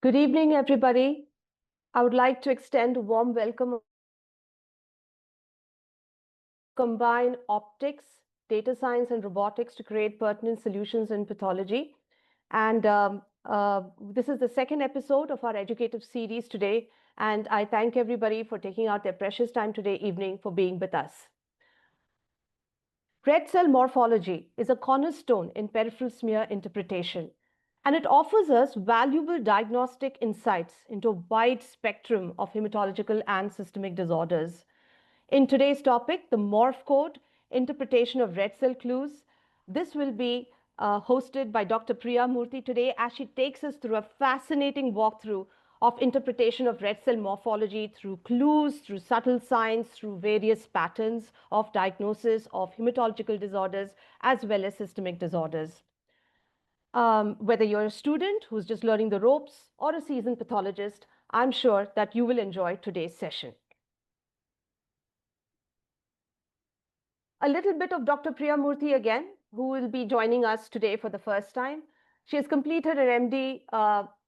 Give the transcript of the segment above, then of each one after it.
Good evening, everybody. I would like to extend a warm welcome. Combine optics, data science, and robotics to create pertinent solutions in pathology. And this is the second episode of our educative series today. And I thank everybody for taking out their precious time today evening for being with us. Red cell morphology is a cornerstone in peripheral smear interpretation, and it offers us valuable diagnostic insights into a wide spectrum of hematological and systemic disorders. In today's topic, the Morph code, interpretation of red cell clues, this will be hosted by Dr. Priya Murthy today as she takes us through a fascinating walkthrough of interpretation of red cell morphology through clues, through subtle signs, through various patterns of diagnosis of hematological disorders as well as systemic disorders. Whether you're a student who's just learning the ropes or a seasoned pathologist, I'm sure that you will enjoy today's session. A little bit of Dr. Priya Murthy again, who will be joining us today for the first time. She has completed her MD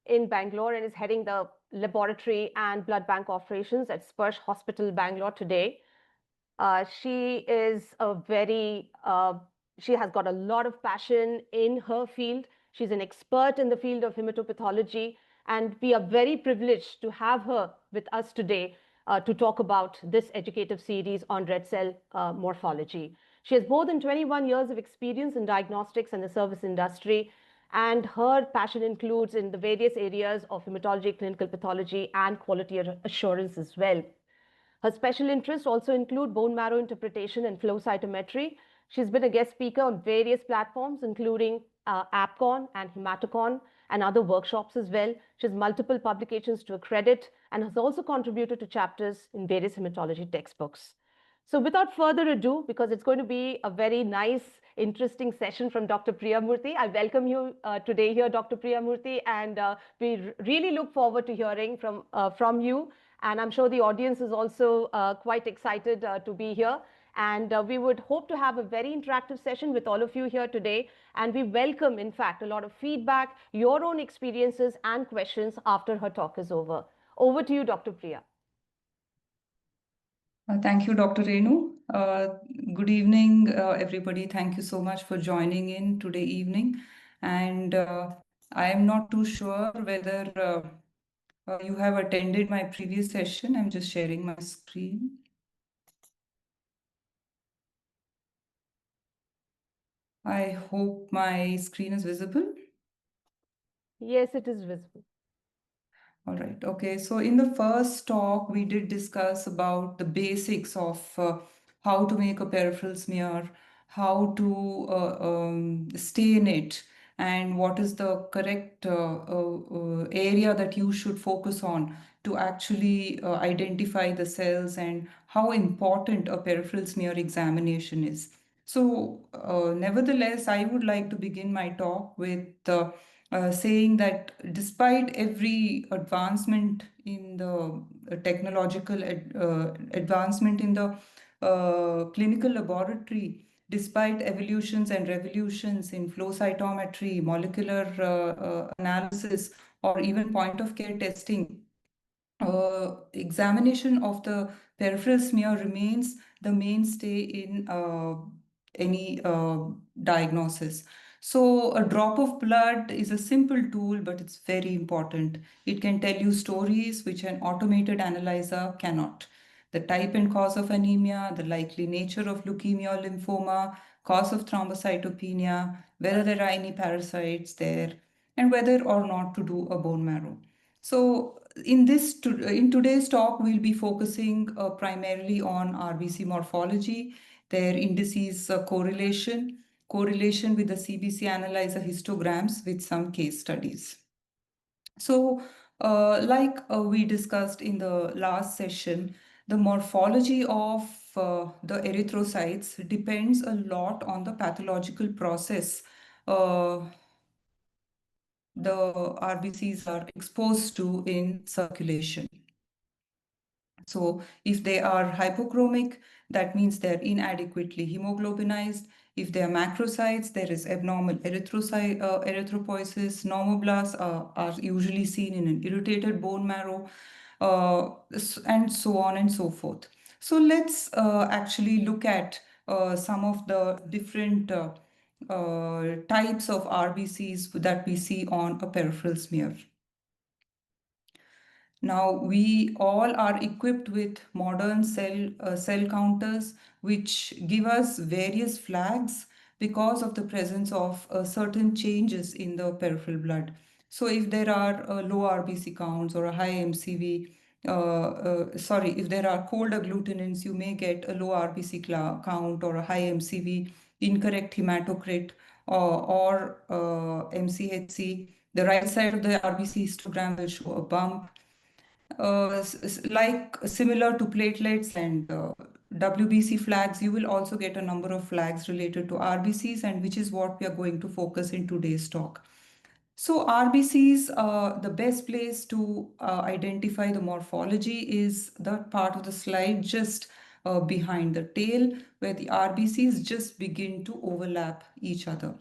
in Bangalore and is heading the laboratory and blood bank operations at Sparsh Hospital, Bangalore today. She has got a lot of passion in her field. She's an expert in the field of hematopathology, and we are very privileged to have her with us today to talk about this educative series on red cell morphology. She has more than 21 years of experience in diagnostics and the service industry, and her passion includes in the various areas of hematology, clinical pathology, and quality assurance as well. Her special interests also include bone marrow interpretation and flow cytometry. She's been a guest speaker on various platforms, including AppCon and Hematocon and other workshops as well. She has multiple publications to her credit and has also contributed to chapters in various hematology textbooks. So without further ado, because it's going to be a very nice, interesting session from Dr. Priya Murthy, I welcome you today here, Dr. Priya Murthy, and we really look forward to hearing from you. And I'm sure the audience is also quite excited to be here. And we would hope to have a very interactive session with all of you here today. And we welcome, in fact, a lot of feedback, your own experiences and questions after her talk is over. Over to you, Dr. Priya. Thank you, Dr. Renu. Good evening, everybody. Thank you so much for joining in today evening. And I am not too sure whether you have attended my previous session. I'm just sharing my screen. I hope my screen is visible. Yes, it is visible. All right. Okay. So in the first talk, we did discuss about the basics of how to make a peripheral smear, how to stain it, and what is the correct area that you should focus on to actually identify the cells and how important a peripheral smear examination is. So, nevertheless, I would like to begin my talk with saying that despite every advancement in the technological advancement in the clinical laboratory, despite evolutions and revolutions in flow cytometry, molecular analysis, or even point of care testing, examination of the peripheral smear remains the mainstay in any diagnosis. So a drop of blood is a simple tool, but it's very important. It can tell you stories which an automated analyzer cannot. The type and cause of anemia, the likely nature of leukemia or lymphoma, cause of thrombocytopenia, whether there are any parasites there, and whether or not to do a bone marrow. So in today's talk, we'll be focusing primarily on RBC morphology, their indices correlation with the CBC analyzer histograms with some case studies. So like we discussed in the last session, the morphology of the erythrocytes depends a lot on the pathological process the RBCs are exposed to in circulation. So if they are hypochromic, that means they're inadequately hemoglobinized. If they are macrocytes, there is abnormal erythropoiesis. Normoblasts are usually seen in an irritated bone marrow, and so on and so forth. So let's actually look at some of the different types of RBCs that we see on a peripheral smear. Now, we all are equipped with modern cell counters, which give us various flags because of the presence of certain changes in the peripheral blood. So, if there are low RBC counts or a high MCV, if there are cold agglutinins, you may get a low RBC count or a high MCV, incorrect hematocrit, or MCHC. The right side of the RBC histogram will show a bump, like similar to platelets and WBC flags. You will also get a number of flags related to RBCs, and which is what we are going to focus in today's talk. So RBCs, the best place to identify the morphology is the part of the slide just behind the tail, where the RBCs just begin to overlap each other.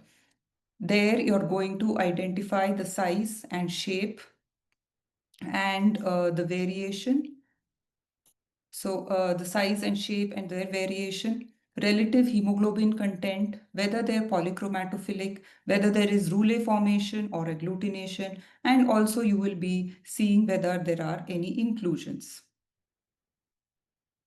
There you're going to identify the size and shape and the variation. So the size and shape and their variation, relative hemoglobin content, whether they're polychromatophilic, whether there is rouleau formation or agglutination, and also you will be seeing whether there are any inclusions.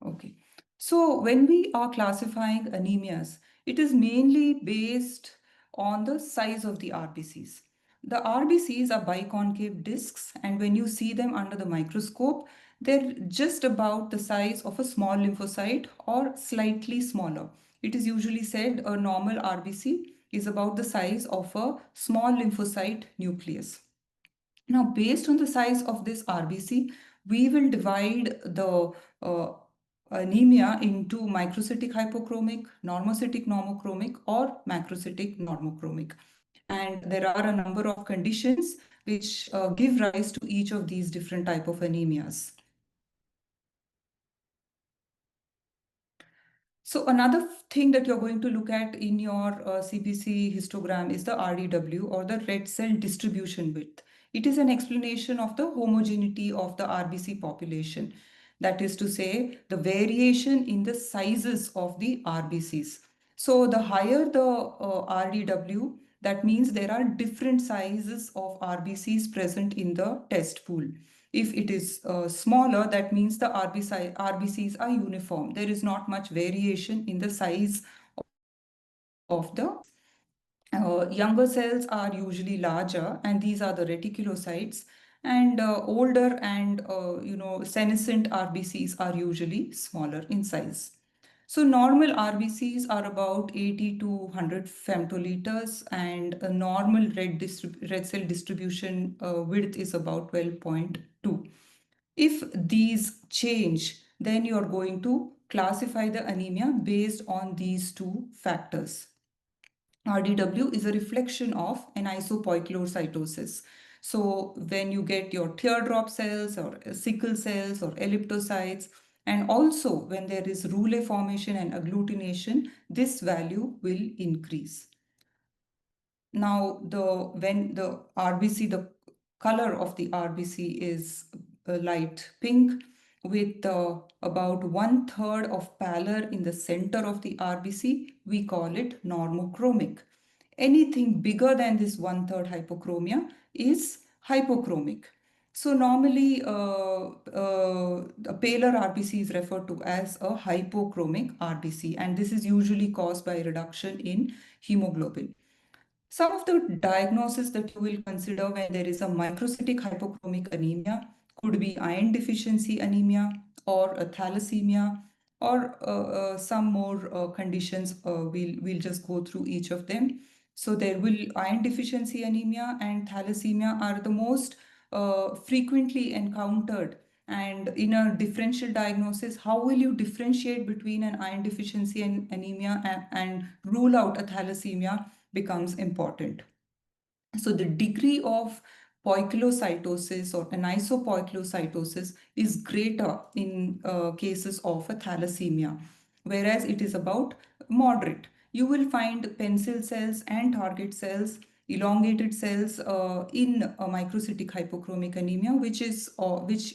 Okay. So when we are classifying anemias, it is mainly based on the size of the RBCs. The RBCs are biconcave discs, and when you see them under the microscope, they're just about the size of a small lymphocyte or slightly smaller. It is usually said a normal RBC is about the size of a small lymphocyte nucleus. Now, based on the size of this RBC, we will divide the anemia into microcytic hypochromic, normocytic normochromic, or macrocytic normochromic. And there are a number of conditions which give rise to each of these different type of anemias. So another thing that you're going to look at in your CBC histogram is the RDW, or the red cell distribution width. It is an explanation of the homogeneity of the RBC population. That is to say, the variation in the sizes of the RBCs. So the higher the RDW, that means there are different sizes of RBCs present in the test pool. If it is smaller, that means the RBCs are uniform. There is not much variation in the size of the younger cells are usually larger, and these are the reticulocytes. And older and senescent RBCs are usually smaller in size. So normal RBCs are about 80 to 100 femtoliters, and a normal red cell distribution width is about 12.2. If these change, then you are going to classify the anemia based on these two factors. RDW is a reflection of anisopoikilocytosis. So when you get your teardrop cells or sickle cells or elliptocytes, and also when there is rouleau formation and agglutination, this value will increase. Now, when the RBC, the color of the RBC is light pink, with about 1/3 of pallor in the center of the RBC, we call it normochromic. Anything bigger than this 1/3 hypochromia is hypochromic. So normally a paler RBC is referred to as a hypochromic RBC, and this is usually caused by reduction in hemoglobin. Some of the diagnoses that you will consider when there is a microcytic hypochromic anemia could be iron deficiency anemia or a thalassemia, or some more conditions. We'll just go through each of them. So there will iron deficiency anemia and thalassemia are the most frequently encountered. And in a differential diagnosis, how will you differentiate between an iron deficiency and anemia and rule out a thalassemia becomes important. So the degree of poikilocytosis or anisopoikilocytosis is greater in cases of a thalassemia, whereas it is about moderate you will find pencil cells and target cells, elongated cells in microcytic hypochromic anemia, which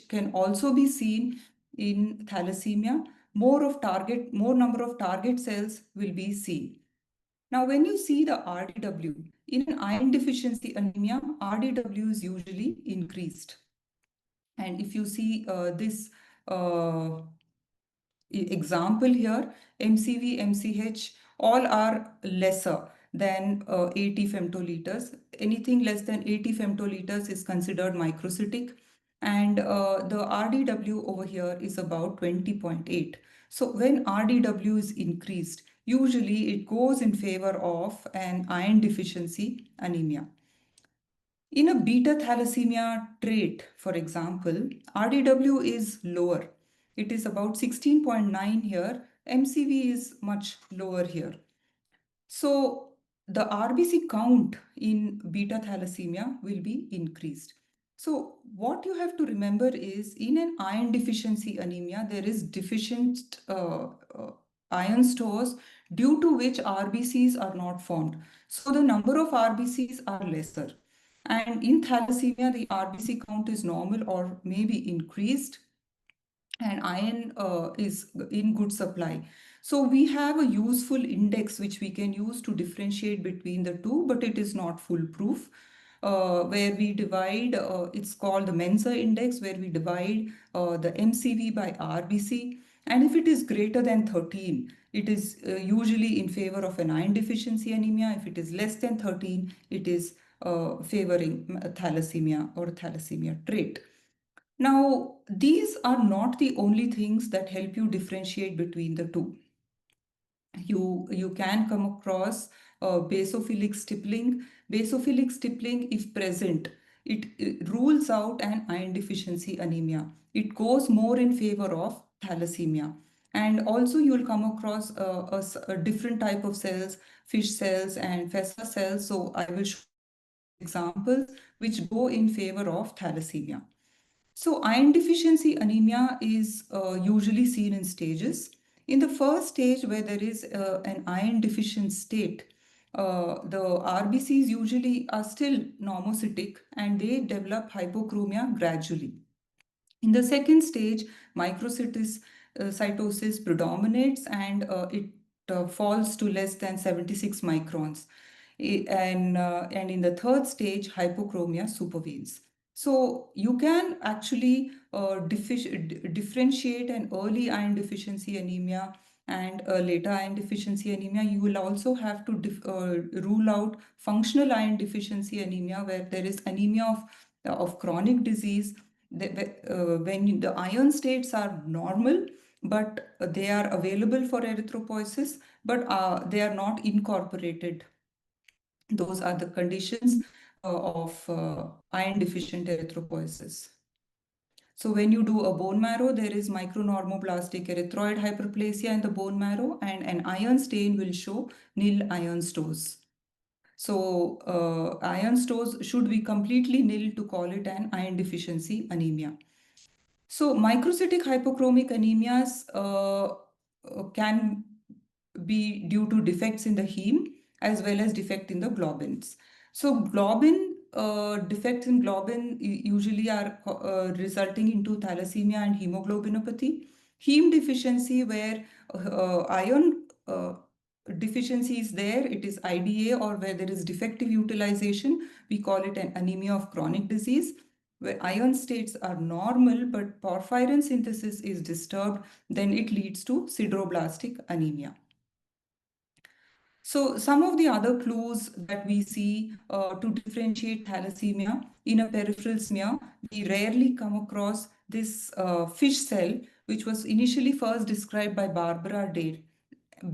can also be seen in thalassemia. More number of target cells will be seen. Now, when you see the RDW, in an iron deficiency anemia, RDW is usually increased. And if you see this uh, example here, MCV, MCH, all are lesser than 80 femtoliters. Anything less than 80 femtoliters is considered microcytic. And the RDW over here is about 20.8. So when RDW is increased, usually it goes in favor of an iron deficiency anemia. In a beta thalassemia trait, for example, RDW is lower. It is about 16.9 here. MCV is much lower here. So the RBC count in beta thalassemia will be increased. So what you have to remember is in an iron deficiency anemia, there is deficient iron stores due to which RBCs are not formed. So the number of RBCs are lesser. And in thalassemia, the RBC count is normal or maybe increased, and iron is in good supply. So we have a useful index which we can use to differentiate between the two, but it is not foolproof. Where we divide, it's called the Mensa index, where we divide the MCV by RBC. And if it is greater than 13, it is usually in favor of an iron deficiency anemia. If it is less than 13, it is favoring thalassemia or thalassemia trait. Now, these are not the only things that help you differentiate between the two. You can come across basophilic stippling. Basophilic stippling, if present, it rules out an iron deficiency anemia. It goes more in favor of thalassemia. And also you'll come across a different type of cells, fish cells and Fessa cells. So I will show you those examples which go in favor of thalassemia. So iron deficiency anemia is usually seen in stages. In the first stage, where there is an iron deficient state, the RBCs usually are still normocytic and they develop hypochromia gradually. In the second stage, cytosis predominates and it falls to less than 76 microns. And in the third stage, hypochromia supervenes. So you can actually differentiate an early iron deficiency anemia and a later iron deficiency anemia. You will also have to rule out functional iron deficiency anemia, where there is anemia of chronic disease when the iron states are normal, but they are available for erythropoiesis, but they are not incorporated. Those are the conditions of iron deficient erythropoiesis. So when you do a bone marrow, there is micronormoblastic erythroid hyperplasia in the bone marrow, and an iron stain will show nil iron stores. So iron stores should be completely nil to call it an iron deficiency anemia. So microcytic hypochromic anemias can be due to defects in the heme as well as defect in the globins. So defects in globin usually are resulting into thalassemia and hemoglobinopathy. Heme deficiency, where iron deficiency is there, it is IDA, or where there is defective utilization, we call it an anemia of chronic disease. Where iron states are normal but porphyrin synthesis is disturbed, then it leads to sideroblastic anemia. So some of the other clues that we see to differentiate thalassemia in a peripheral smear, we rarely come across this fish cell, which was initially first described by Barbara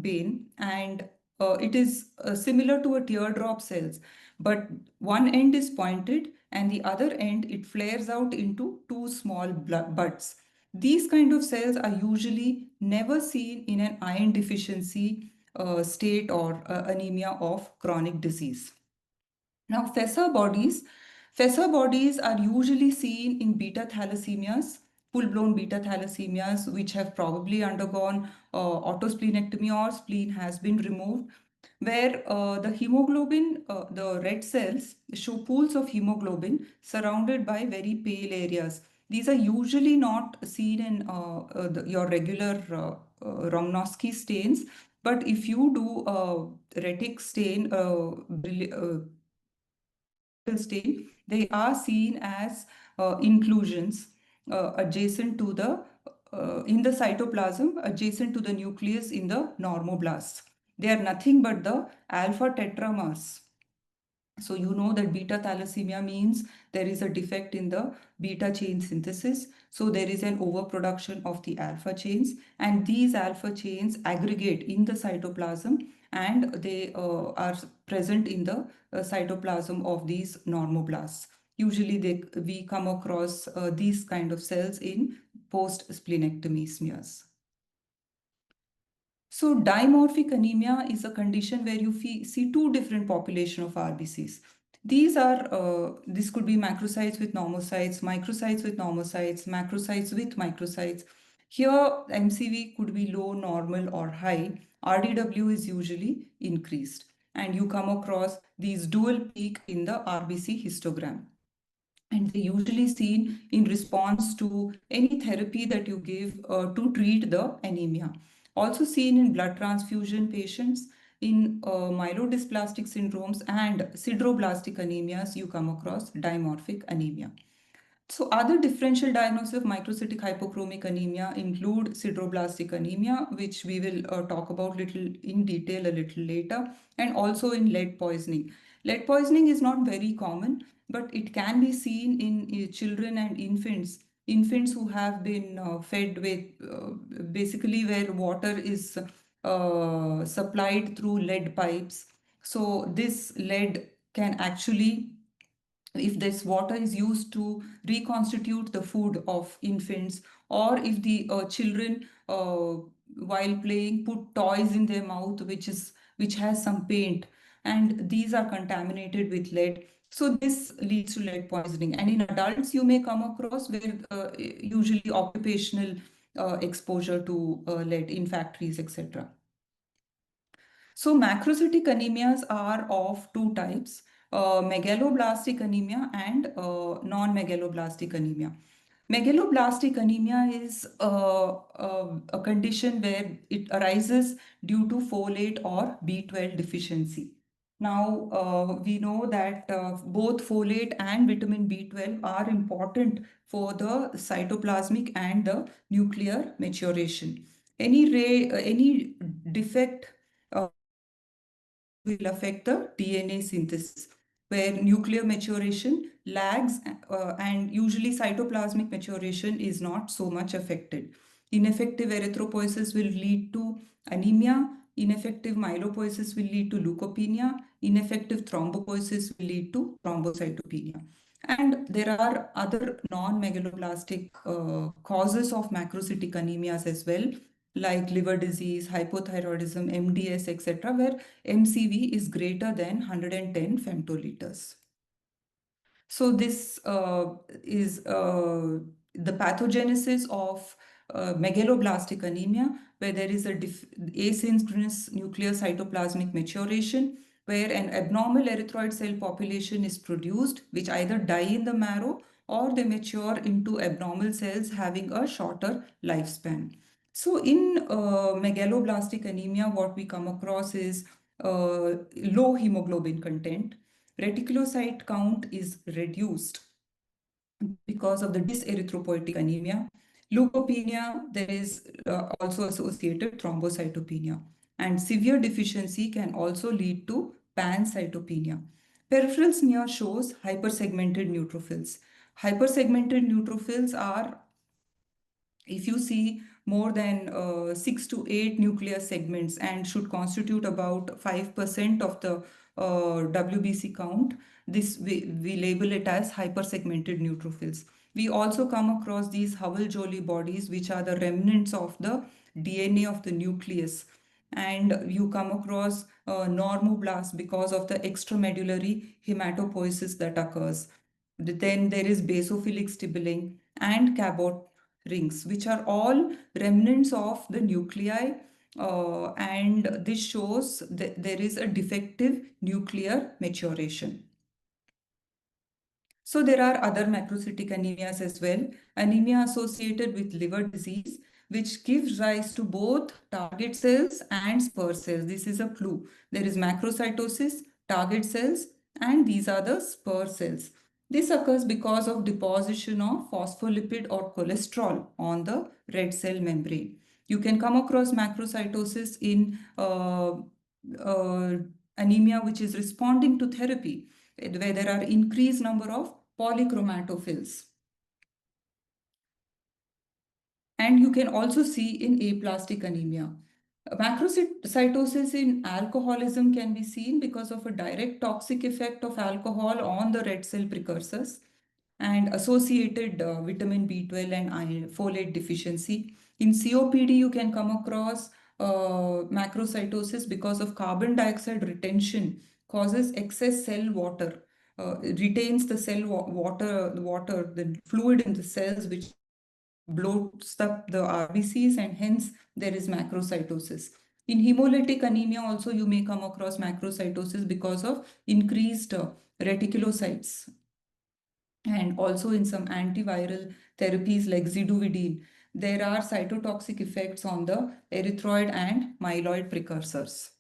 Bain, and it is similar to a teardrop cells, but one end is pointed and the other end it flares out into two small buds. These kind of cells are usually never seen in an iron deficiency state or anemia of chronic disease. Now, Fessor bodies are usually seen in beta thalassemias, full-blown beta thalassemias, which have probably undergone autosplenectomy or spleen has been removed. where the hemoglobin, the red cells show pools of hemoglobin surrounded by very pale areas. These are usually not seen in your regular Romanowski stains, but if you do a retic stain, chemical stain, they are seen as inclusions adjacent to the in the cytoplasm adjacent to the nucleus in the normoblasts. They are nothing but the alpha tetramers. So you know that beta thalassemia means there is a defect in the beta chain synthesis. So there is an overproduction of the alpha chains, and these alpha chains aggregate in the cytoplasm, and they are present in the cytoplasm of these normoblasts. Usually we come across these kind of cells in post-splenectomy smears. So dimorphic anemia is a condition where you see two different population of RBCs. This could be macrocytes with normocytes, microcytes with normocytes, macrocytes with microcytes. Here, MCV could be low, normal, or high. RDW is usually increased. And you come across these dual peak in the RBC histogram, and they're usually seen in response to any therapy that you give to treat the anemia. Also seen in blood transfusion patients, in myelodysplastic syndromes and sideroblastic anemias, you come across dimorphic anemia. So other differential diagnosis of microcytic hypochromic anemia include sideroblastic anemia, which we will talk about little in detail a little later, and also in lead poisoning. Lead poisoning is not very common, but it can be seen in children and infants. Infants who have been fed with basically where water is supplied through lead pipes. So this lead can actually, if this water is used to reconstitute the food of infants, or if the children while playing put toys in their mouth which has some paint, and these are contaminated with lead, so this leads to lead poisoning. And in adults you may come across where usually occupational exposure to lead in factories, etc. So macrocytic anemias are of two types, megaloblastic anemia and non-megaloblastic anemia. Megaloblastic anemia is a condition where it arises due to folate or B12 deficiency. Now, we know that both folate and vitamin B12 are important for the cytoplasmic and the nuclear maturation. Any defect will affect the DNA synthesis, where nuclear maturation lags and usually cytoplasmic maturation is not so much affected. Ineffective erythropoiesis will lead to anemia, ineffective myelopoiesis will lead to leukopenia, ineffective thrombopoiesis will lead to thrombocytopenia. And there are other non-megaloblastic causes of macrocytic anemias as well, like liver disease, hypothyroidism, MDS, etc., where MCV is greater than 110 femtoliters. So this is the pathogenesis of megaloblastic anemia, where there is a asynchronous nuclear cytoplasmic maturation, where an abnormal erythroid cell population is produced, which either die in the marrow or they mature into abnormal cells having a shorter lifespan. So in megaloblastic anemia, what we come across is low hemoglobin content. Reticulocyte count is reduced because of the dyserythropoietic anemia. Leukopenia, there is also associated thrombocytopenia. And severe deficiency can also lead to pancytopenia. Peripheral smear shows hypersegmented neutrophils. Hypersegmented neutrophils are, if you see more than 6 to 8 nuclear segments and should constitute about 5% of the WBC count, this we label it as hypersegmented neutrophils. We also come across these Howell-Jolly bodies, which are the remnants of the DNA of the nucleus. And you come across normoblast because of the extramedullary hematopoiesis that occurs. Then there is basophilic stippling and Cabot rings, which are all remnants of the nuclei and this shows that there is a defective nuclear maturation. So there are other macrocytic anemias as well. Anemia associated with liver disease, which gives rise to both target cells and spur cells. This is a clue. There is macrocytosis, target cells, and these are the spur cells. This occurs because of deposition of phospholipid or cholesterol on the red cell membrane. You can come across macrocytosis in uh, anemia which is responding to therapy, where there are increased number of polychromatophils. And you can also see in aplastic anemia. Macrocytosis in alcoholism can be seen because of a direct toxic effect of alcohol on the red cell precursors and associated vitamin B12 and iron, folate deficiency. In COPD, you can come across macrocytosis because of carbon dioxide retention causes excess cell water, retains the cell water, the fluid in the cells, which bloats up the RBCs, and hence there is macrocytosis. In hemolytic anemia also you may come across macrocytosis because of increased reticulocytes, and also in some antiviral therapies like ziduvidine, there are cytotoxic effects on the erythroid and myeloid precursors.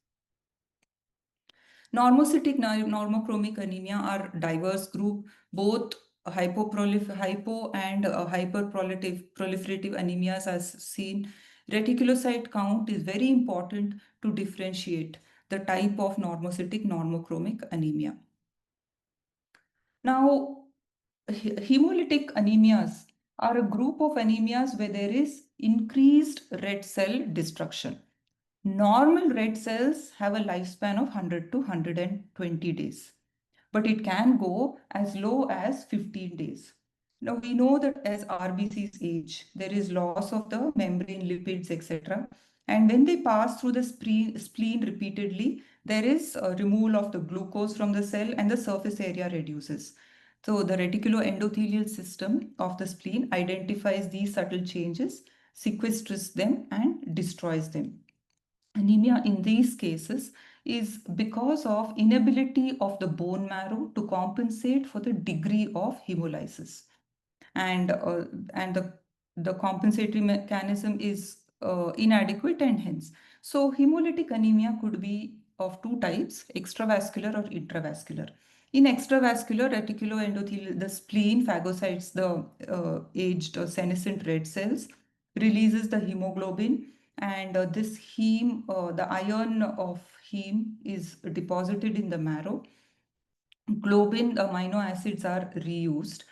Normocytic normochromic anemia are diverse group, both hypo and hyperproliferative anemias as seen. Reticulocyte count is very important to differentiate the type of normocytic normochromic anemia. Now, hemolytic anemias are a group of anemias where there is increased red cell destruction. Normal red cells have a lifespan of 100 to 120 days, but it can go as low as 15 days. Now we know that as RBCs age, there is loss of the membrane lipids, etc. And when they pass through the spleen repeatedly, there is a removal of the glucose from the cell and the surface area reduces. So the reticuloendothelial system of the spleen identifies these subtle changes, sequesters them, and destroys them. Anemia in these cases is because of inability of the bone marrow to compensate for the degree of hemolysis, and the compensatory mechanism is inadequate, and hence so hemolytic anemia could be of two types: extravascular or intravascular. In extravascular reticuloendothelial, the spleen phagocytes the aged or senescent red cells, releases the hemoglobin, and this the iron of heme is deposited in the marrow. Globin amino acids are reused.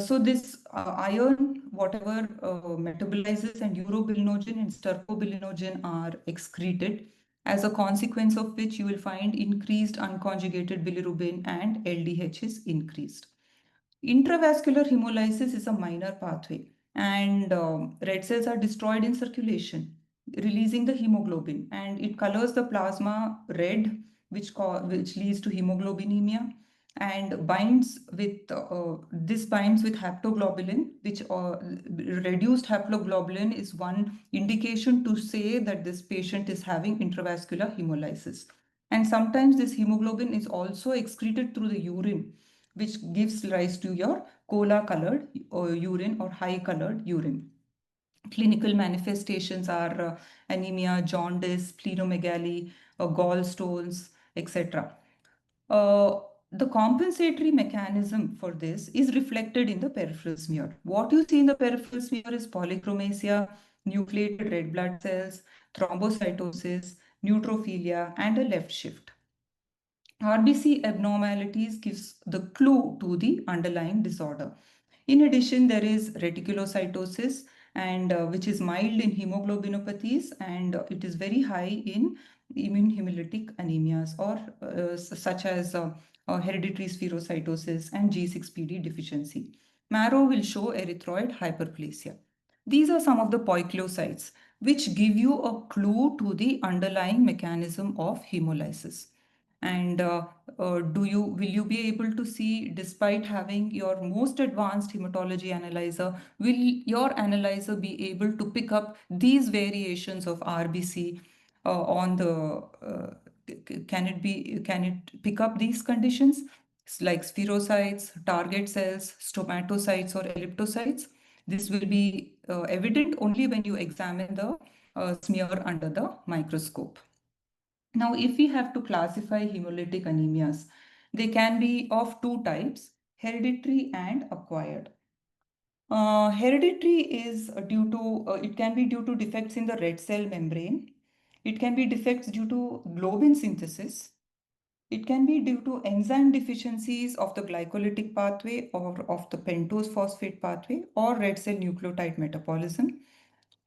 So this iron, whatever metabolizes, and urobilinogen and stercobilinogen are excreted, as a consequence of which you will find increased unconjugated bilirubin and LDH is increased. Intravascular hemolysis is a minor pathway, and red cells are destroyed in circulation, releasing the hemoglobin, and it colors the plasma red, which leads to hemoglobinemia, and binds with haptoglobulin, which reduced haptoglobulin is one indication to say that this patient is having intravascular hemolysis. And sometimes this hemoglobin is also excreted through the urine, which gives rise to your cola colored urine or high colored urine. Clinical manifestations are anemia, jaundice, splenomegaly, gallstones, etc. Uh, the compensatory mechanism for this is reflected in the peripheral smear. What you see in the peripheral smear is polychromasia, nucleated red blood cells, thrombocytosis, neutrophilia, and a left shift. RBC abnormalities gives the clue to the underlying disorder. In addition, there is reticulocytosis, and which is mild in hemoglobinopathies, and it is very high in immune hemolytic anemias, or such as hereditary spherocytosis and G6PD deficiency. Marrow will show erythroid hyperplasia. These are some of the poikilocytes which give you a clue to the underlying mechanism of hemolysis. And do you will you be able to see, despite having your most advanced hematology analyzer, will your analyzer be able to pick up these variations of RBC on the can it pick up these conditions like spherocytes, target cells, stomatocytes, or elliptocytes? This will be evident only when you examine the smear under the microscope. Now, if we have to classify hemolytic anemias, they can be of two types, hereditary and acquired. Hereditary is due to, it can be due to defects in the red cell membrane. It can be defects due to globin synthesis. It can be due to enzyme deficiencies of the glycolytic pathway or of the pentose phosphate pathway or red cell nucleotide metabolism.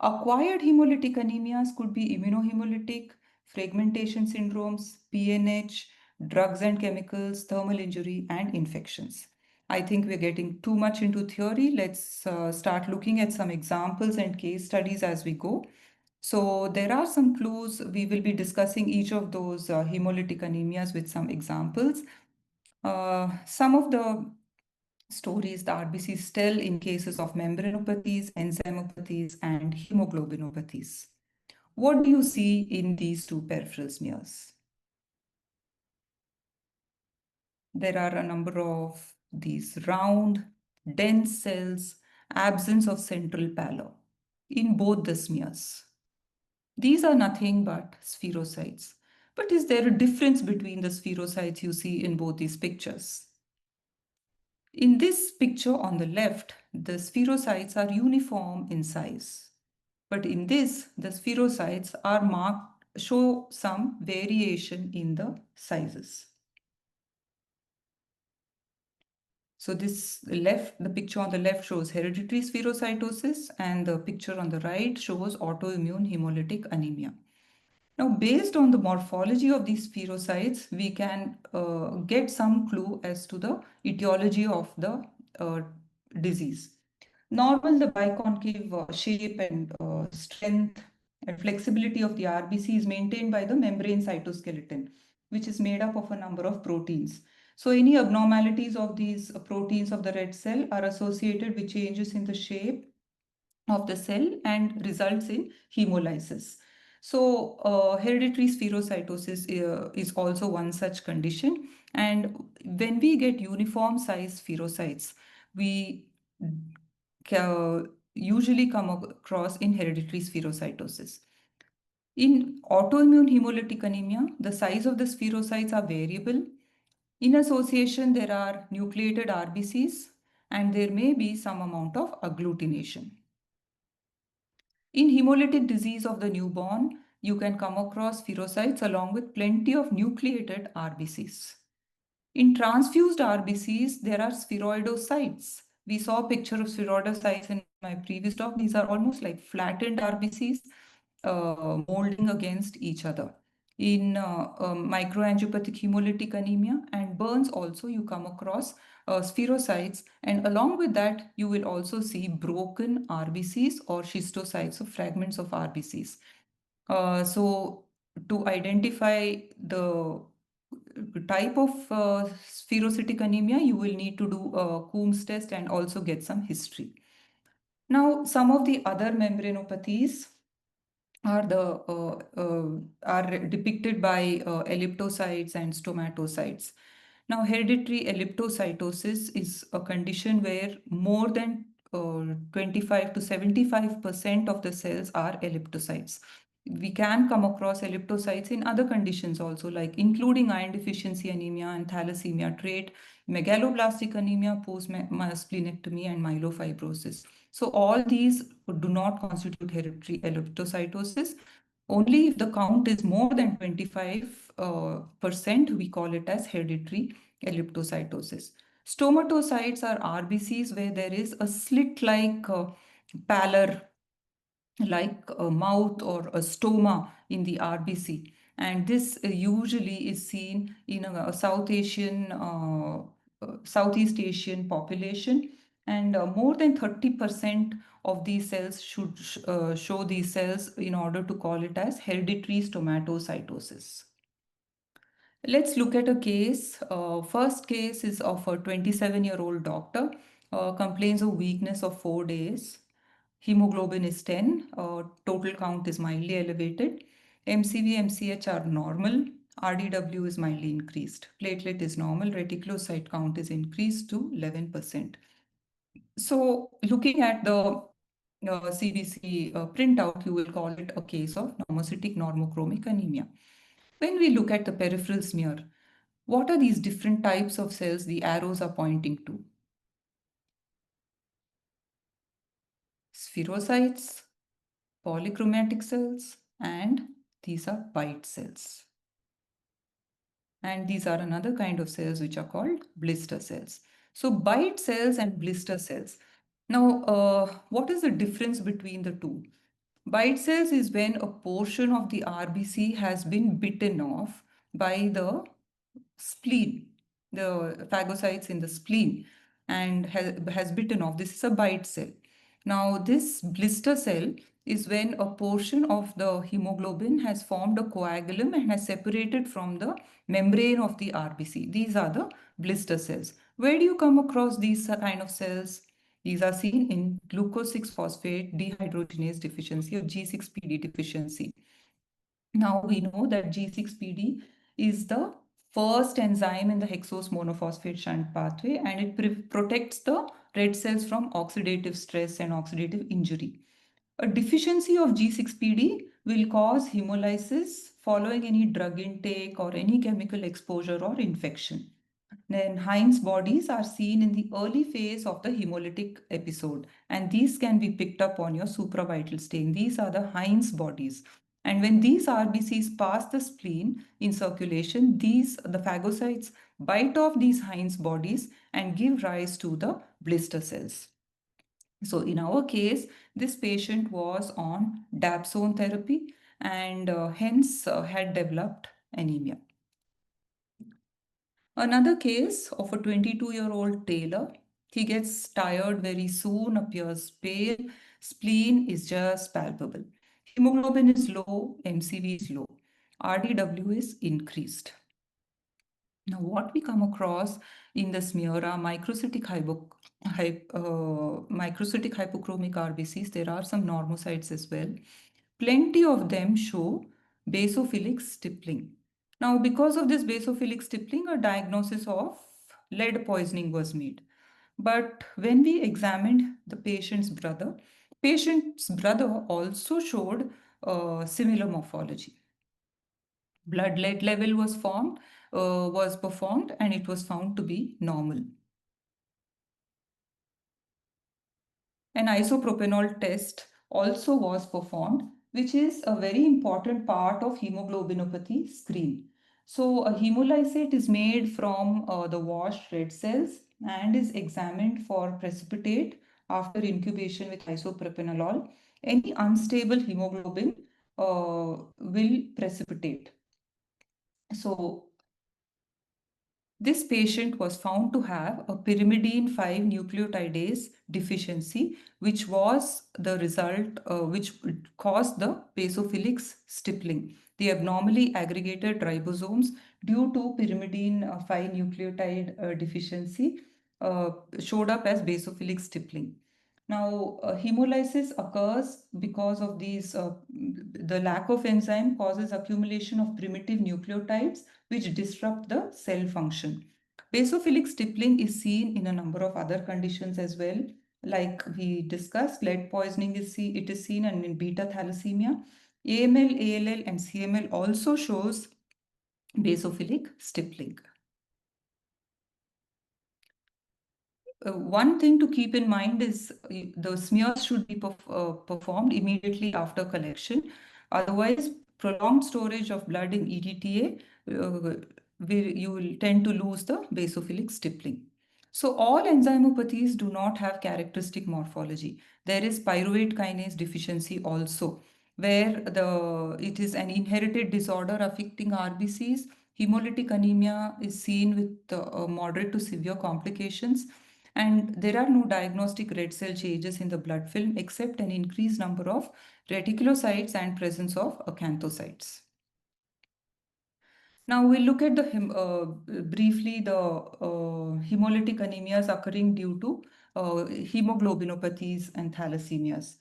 Acquired hemolytic anemias could be immunohemolytic, fragmentation syndromes, PNH, drugs and chemicals, thermal injury, and infections. I think we're getting too much into theory. Let's start looking at some examples and case studies as we go. So there are some clues. We will be discussing each of those hemolytic anemias with some examples. Some of the stories the RBCs tell in cases of membranopathies, enzymopathies, and hemoglobinopathies. What do you see in these two peripheral smears? There are a number of these round, dense cells, absence of central pallor in both the smears. These are nothing but spherocytes. But is there a difference between the spherocytes you see in both these pictures? In this picture on the left, the spherocytes are uniform in size. But in this, the spherocytes are marked, show some variation in the sizes. So the picture on the left shows hereditary spherocytosis, and the picture on the right shows autoimmune hemolytic anemia. Now, based on the morphology of these spherocytes, we can get some clue as to the etiology of the uh, disease. Normal, the biconcave shape and strength and flexibility of the RBC is maintained by the membrane cytoskeleton, which is made up of a number of proteins. So any abnormalities of these proteins of the red cell are associated with changes in the shape of the cell and results in hemolysis. So hereditary spherocytosis is also one such condition. And when we get uniform size spherocytes, we usually come across in hereditary spherocytosis. In autoimmune hemolytic anemia, the size of the spherocytes are variable. In association, there are nucleated RBCs and there may be some amount of agglutination. In hemolytic disease of the newborn, you can come across spherocytes along with plenty of nucleated RBCs. In transfused RBCs, there are spheroidocytes. We saw a picture of spheroidocytes in my previous talk. These are almost like flattened RBCs molding against each other. In microangiopathic hemolytic anemia and burns also, you come across spherocytes, and along with that, you will also see broken RBCs or schistocytes, so fragments of RBCs. So to identify the type of spherocytic anemia, you will need to do a Coombs test and also get some history. Now, some of the other membranopathies are depicted by elliptocytes and stomatocytes. Now, hereditary elliptocytosis is a condition where more than 25 to 75% of the cells are elliptocytes. We can come across elliptocytes in other conditions also, like including iron deficiency anemia and thalassemia trait, megaloblastic anemia, post-splenectomy, and myelofibrosis. So all these do not constitute hereditary elliptocytosis. Only if the count is more than 25%, we call it as hereditary elliptocytosis. Stomatocytes are RBCs where there is a slit-like pallor like a mouth or a stoma in the RBC. And this usually is seen in a Southeast Asian population. And more than 30% of these cells should show these cells in order to call it as hereditary stomatocytosis. Let's look at a case. First case is of a 27-year-old doctor, complains of weakness of 4 days. Hemoglobin is 10, total count is mildly elevated. MCV, MCH are normal. RDW is mildly increased. Platelet is normal. Reticulocyte count is increased to 11%. So, looking at the CBC printout, you will call it a case of normocytic normochromic anemia. When we look at the peripheral smear, what are these different types of cells the arrows are pointing to? Spherocytes, polychromatic cells, and these are bite cells. And these are another kind of cells which are called blister cells. So bite cells and blister cells. Now, what is the difference between the two? Bite cells is when a portion of the RBC has been bitten off by the spleen, the phagocytes in the spleen, and has bitten off. This is a bite cell. Now, this blister cell is when a portion of the hemoglobin has formed a coagulum and has separated from the membrane of the RBC. These are the blister cells. Where do you come across these kind of cells? These are seen in glucose 6 phosphate dehydrogenase deficiency or G6PD deficiency. Now we know that G6PD is the first enzyme in the hexose monophosphate shunt pathway, and it protects the red cells from oxidative stress and oxidative injury. A deficiency of G6PD will cause hemolysis following any drug intake or any chemical exposure or infection. Then Heinz bodies are seen in the early phase of the hemolytic episode, and these can be picked up on your supravital stain. These are the Heinz bodies. And when these RBCs pass the spleen in circulation, the phagocytes bite off these Heinz bodies and give rise to the blister cells. So in our case, this patient was on dapsone therapy and hence had developed anemia. Another case of a 22-year-old tailor. He gets tired very soon, appears pale, spleen is just palpable. Hemoglobin is low, MCV is low, RDW is increased. Now, what we come across in the smear are microcytic hypochromic RBCs. There are some normocytes as well. Plenty of them show basophilic stippling. Now, because of this basophilic stippling, a diagnosis of lead poisoning was made. But when we examined the patient's brother also showed similar morphology. Blood lead level was performed, and it was found to be normal. An isopropanol test also was performed, which is a very important part of hemoglobinopathy screen. So a hemolysate is made from the washed red cells and is examined for precipitate after incubation with isopropanolol. Any unstable hemoglobin will precipitate. So this patient was found to have a pyrimidine 5 nucleotidase deficiency, which was the result, which caused the basophilic stippling. The abnormally aggregated ribosomes due to pyrimidine 5 nucleotide deficiency showed up as basophilic stippling. Now, hemolysis occurs because of the lack of enzyme causes accumulation of primitive nucleotides which disrupt the cell function. Basophilic stippling is seen in a number of other conditions as well. Like we discussed, lead poisoning it is seen, and in beta thalassemia. AML, ALL, and CML also shows basophilic stippling. One thing to keep in mind is the smears should be performed immediately after collection. Otherwise, prolonged storage of blood in EDTA, you will tend to lose the basophilic stippling. So all enzymopathies do not have characteristic morphology. There is pyruvate kinase deficiency also, where it is an inherited disorder affecting RBCs. Hemolytic anemia is seen with moderate to severe complications, and there are no diagnostic red cell changes in the blood film except an increased number of reticulocytes and presence of acanthocytes. Now we'll look at the briefly the hemolytic anemias occurring due to hemoglobinopathies and thalassemias.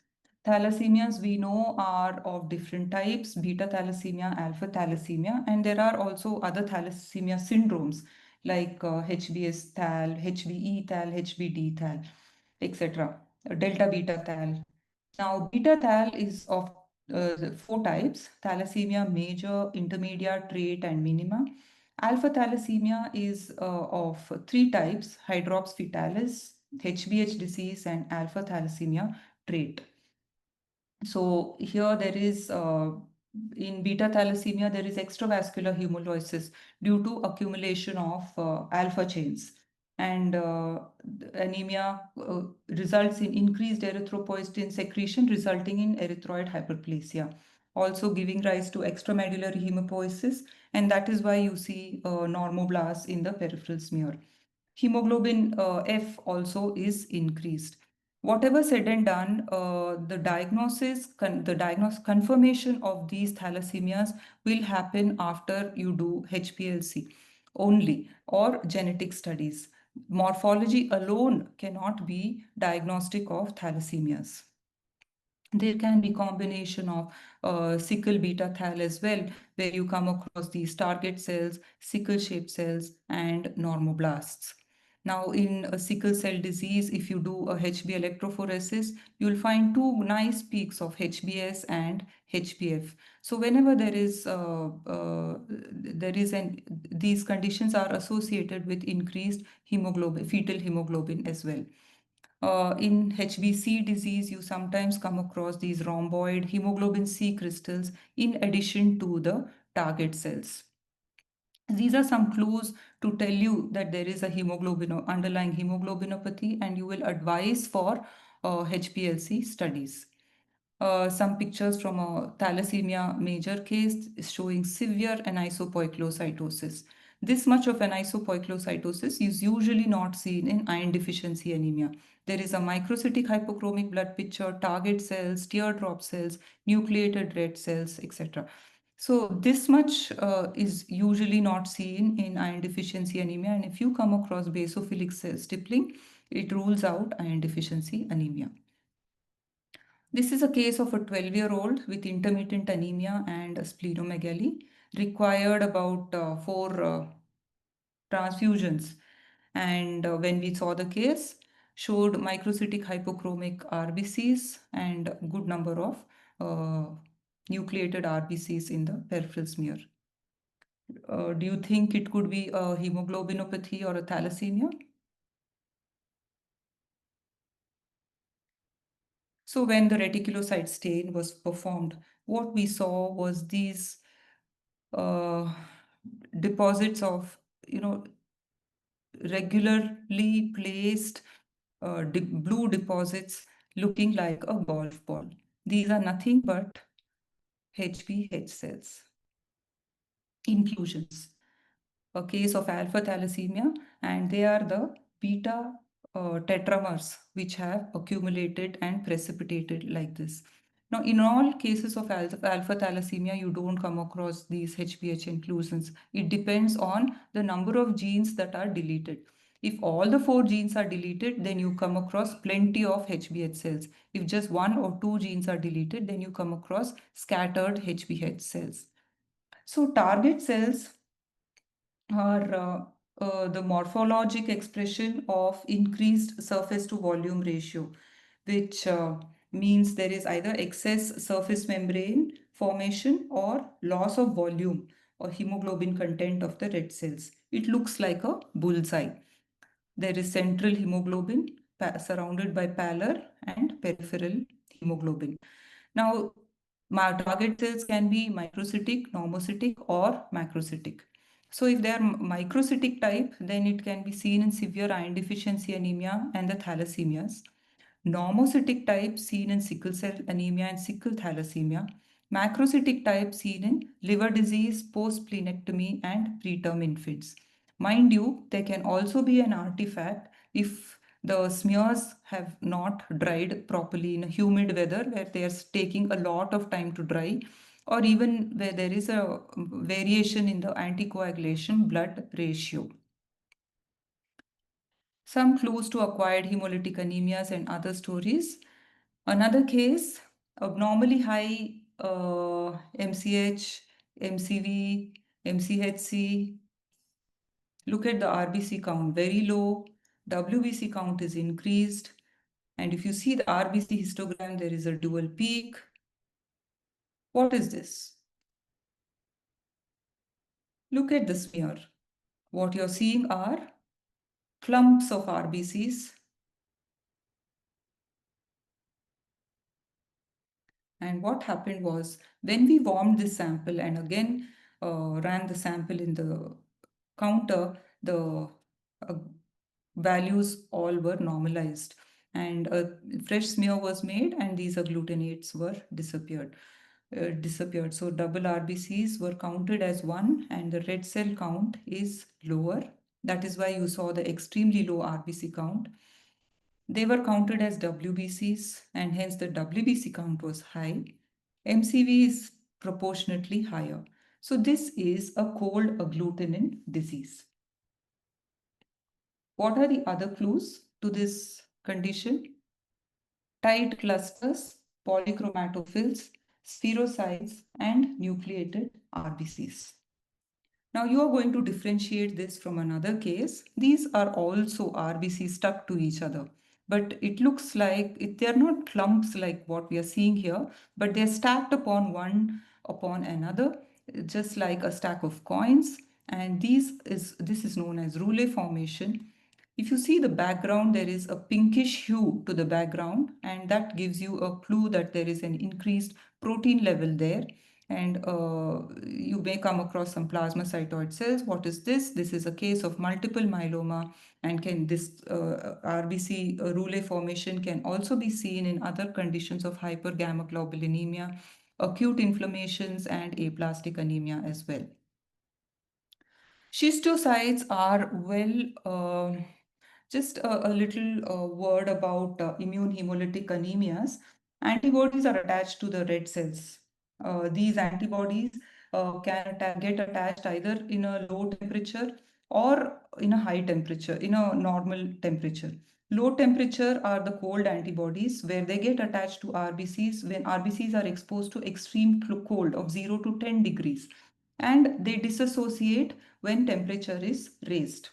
Thalassemias we know are of different types: beta thalassemia, alpha thalassemia, and there are also other thalassemia syndromes like HBS thal, HBE thal, HBD thal, etc. Delta beta thal. Now, beta thal is of four types: thalassemia major, intermediate, trait, and minima. Alpha thalassemia is of three types: hydrops fetalis, HBH disease, and alpha thalassemia trait. So here there is in beta thalassemia there is extravascular hemolysis due to accumulation of alpha chains, and anemia results in increased erythropoietin secretion resulting in erythroid hyperplasia, also giving rise to extramedullary hemopoiesis, and that is why you see normoblasts in the peripheral smear. Hemoglobin F also is increased. Whatever said and done, the diagnosis confirmation of these thalassemias will happen after you do HPLC only or genetic studies. Morphology alone cannot be diagnostic of thalassemias. There can be combination of sickle beta thal as well, where you come across these target cells, sickle shaped cells, and normoblasts. Now, in a sickle cell disease, if you do a HB electrophoresis, you'll find two nice peaks of HBS and HBF. So, whenever there is an these conditions are associated with increased hemoglobin, fetal hemoglobin as well. In HBC disease, you sometimes come across these rhomboid hemoglobin C crystals in addition to the target cells. These are some clues to tell you that there is a hemoglobin or underlying hemoglobinopathy, and you will advise for HPLC studies. Some pictures from a thalassemia major case is showing severe anisopoikilocytosis. This much of anisopoikilocytosis is usually not seen in iron deficiency anemia. There is a microcytic hypochromic blood picture, target cells, teardrop cells, nucleated red cells, etc. So this much is usually not seen in iron deficiency anemia, and if you come across basophilic cell stippling, it rules out iron deficiency anemia. This is a case of a 12-year-old with intermittent anemia and splenomegaly, required about four transfusions. And when we saw the case, showed microcytic hypochromic RBCs and good number of nucleated RBCs in the peripheral smear. Do you think it could be a hemoglobinopathy or a thalassemia? So when the reticulocyte stain was performed, what we saw was these uh, deposits of, regularly placed blue deposits looking like a golf ball. These are nothing but HbH cells. Inclusions. A case of alpha thalassemia, and they are the beta tetramers which have accumulated and precipitated like this. Now, in all cases of alpha thalassemia, you don't come across these HbH inclusions. It depends on the number of genes that are deleted. If all the four genes are deleted, then you come across plenty of HbH cells. If just one or two genes are deleted, then you come across scattered HbH cells. So target cells are the morphologic expression of increased surface to volume ratio, which means there is either excess surface membrane formation or loss of volume or hemoglobin content of the red cells. It looks like a bullseye. There is central hemoglobin surrounded by pallor and peripheral hemoglobin. Now, target cells can be microcytic, normocytic, or macrocytic. So if they are microcytic type, then it can be seen in severe iron deficiency anemia and the thalassemias. Normocytic type seen in sickle cell anemia and sickle thalassemia. Macrocytic type seen in liver disease, post-splenectomy, and preterm infants. Mind you, there can also be an artifact if the smears have not dried properly in a humid weather where they are taking a lot of time to dry. or even where there is a variation in the anticoagulation blood ratio. Some clues to acquired hemolytic anemias and other stories. Another case, abnormally high MCH, MCV, MCHC. Look at the RBC count, very low. WBC count is increased. And if you see the RBC histogram, there is a dual peak. What is this? Look at the smear. What you're seeing are clumps of RBCs. And what happened was when we warmed this sample and again ran the sample in the counter, the uh, values all were normalized and a fresh smear was made and these agglutinates were disappeared. So double RBCs were counted as one and the red cell count is lower. That is why you saw the extremely low RBC count. They were counted as WBCs and hence the WBC count was high. MCV is proportionately higher. So this is a cold agglutinin disease. What are the other clues to this condition? Tight clusters, polychromatophils, spherocytes, and nucleated RBCs. Now you are going to differentiate this from another case. These are also RBCs stuck to each other, but it looks like they're not clumps like what we are seeing here, but they're stacked upon one upon another, just like a stack of coins. And this is known as rouleau formation. If you see the background, there is a pinkish hue to the background, and that gives you a clue that there is an increased protein level there. And you may come across some plasmacytoid cells. What is this? This is a case of multiple myeloma, and can this RBC rouleau formation can also be seen in other conditions of hypergammaglobulinemia, acute inflammations, and aplastic anemia as well. Schistocytes are just a little word about immune hemolytic anemias. Antibodies are attached to the red cells. These antibodies get attached either in a low temperature or in a high temperature, in a normal temperature. Low temperature are the cold antibodies where they get attached to RBCs when RBCs are exposed to extreme cold of 0 to 10 degrees, and they dissociate when temperature is raised.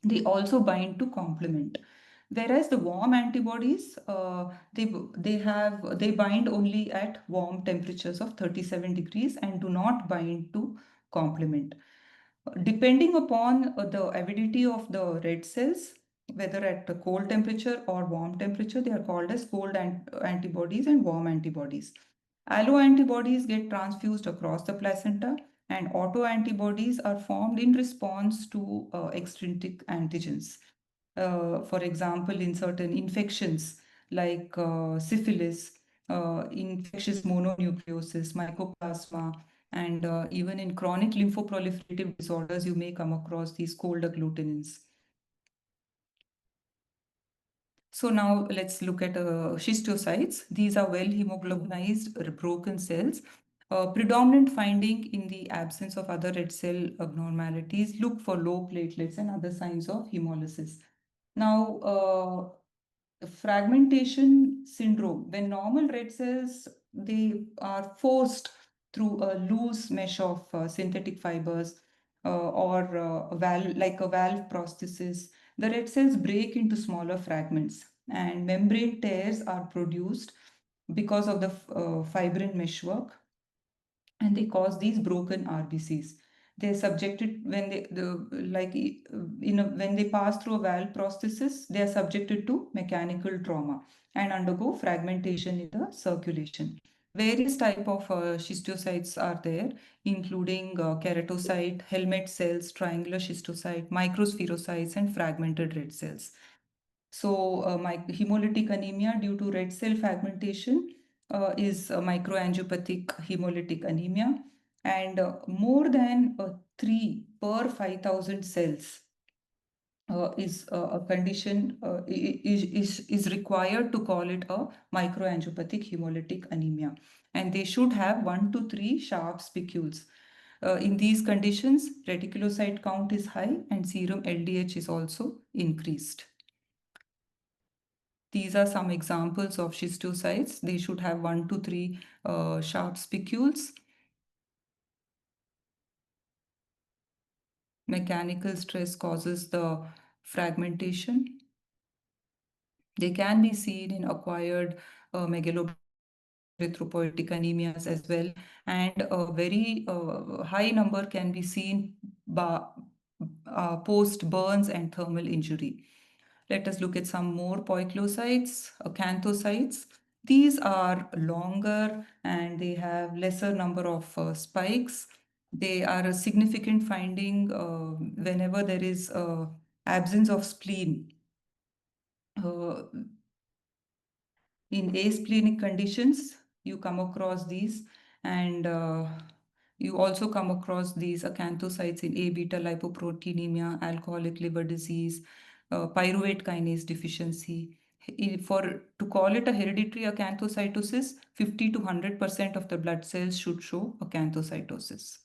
They also bind to complement. Whereas the warm antibodies, they bind only at warm temperatures of 37 degrees and do not bind to complement. Depending upon the avidity of the red cells, whether at a cold temperature or warm temperature, they are called as cold antibodies and warm antibodies. Alloantibodies get transfused across the placenta, and autoantibodies are formed in response to extrinsic antigens. For example, in certain infections like syphilis, infectious mononucleosis, mycoplasma, and even in chronic lymphoproliferative disorders, you may come across these cold agglutinins. So now let's look at schistocytes. These are well hemoglobinized broken cells. Predominant finding in the absence of other red cell abnormalities. Look for low platelets and other signs of hemolysis. Now, fragmentation syndrome, when normal red cells, they are forced through a loose mesh of synthetic fibers or a valve, like a valve prosthesis, the red cells break into smaller fragments and membrane tears are produced because of the fibrin meshwork, and they cause these broken RBCs. They're subjected when they when they pass through a valve prosthesis, they are subjected to mechanical trauma and undergo fragmentation in the circulation. Various type of schistocytes are there, including keratocyte, helmet cells, triangular schistocyte, microspherocytes, and fragmented red cells. So, my hemolytic anemia due to red cell fragmentation is microangiopathic hemolytic anemia, and more than 3 per 5,000 cells is a condition is required to call it a microangiopathic hemolytic anemia, and they should have 1 to 3 sharp spicules. In these conditions, reticulocyte count is high and serum LDH is also increased. These are some examples of schistocytes. They should have 1 to 3 sharp spicules. Mechanical stress causes the fragmentation. They can be seen in acquired megaloblastic erythropoietic anemias as well, and a very high number can be seen post burns and thermal injury. Let us look at some more poikilocytes, acanthocytes. These are longer and they have lesser number of spikes. They are a significant finding whenever there is absence of spleen. Uh, in asplenic conditions, you come across these, and you also come across these acanthocytes in A beta lipoproteinemia, alcoholic liver disease, pyruvate kinase deficiency. For to call it a hereditary acanthocytosis, 50 to 100% of the blood cells should show acanthocytosis.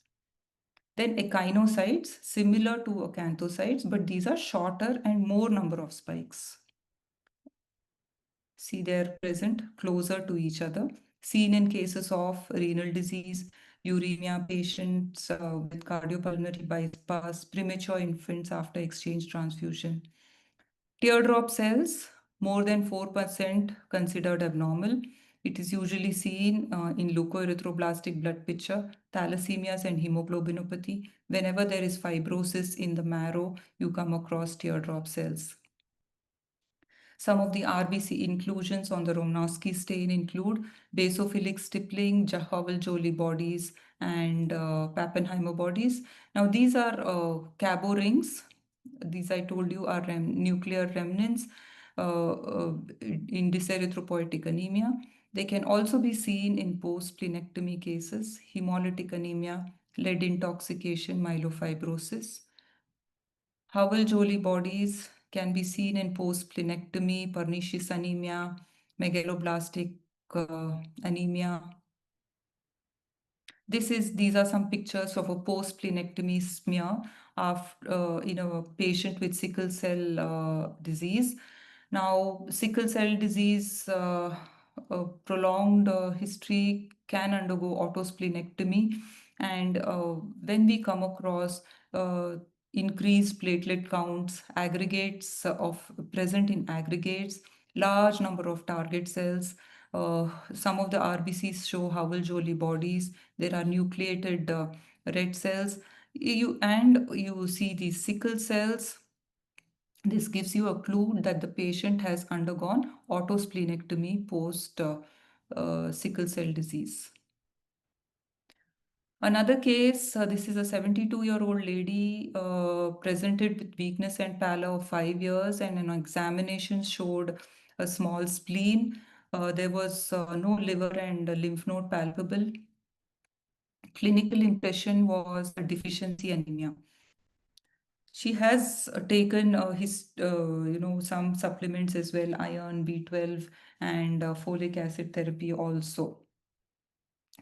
Then echinocytes, similar to acanthocytes, but these are shorter and more number of spikes. See, they're present closer to each other, seen in cases of renal disease, uremia patients with cardiopulmonary bypass, premature infants after exchange transfusion. Teardrop cells, more than 4% considered abnormal. It is usually seen in leukoerythroblastic blood picture, thalassemias, and hemoglobinopathy. Whenever there is fibrosis in the marrow, you come across teardrop cells. Some of the RBC inclusions on the Romanowski stain include basophilic stippling, Howell-Jolly bodies, and Pappenheimer bodies. Now, these are Cabo rings. These, I told you, are nuclear remnants in dyserythropoietic anemia. They can also be seen in post-splenectomy cases, hemolytic anemia, lead intoxication, myelofibrosis. Howell-Jolly bodies can be seen in post-splenectomy, pernicious anemia, megaloblastic anemia. These are some pictures of a post-splenectomy smear in a patient with sickle cell disease. Now, sickle cell disease, prolonged history can undergo autosplenectomy, and when we come across increased platelet counts, aggregates of present in aggregates, large number of target cells. Some of the RBCs show Howell-Jolly bodies. There are nucleated red cells. You see these sickle cells. This gives you a clue that the patient has undergone autosplenectomy post sickle cell disease. Another case, this is a 72-year-old lady presented with weakness and pallor of 5 years, and an examination showed a small spleen. There was no liver and lymph node palpable. Clinical impression was a deficiency anemia. She has taken some supplements as well, iron, B12, and folic acid therapy also.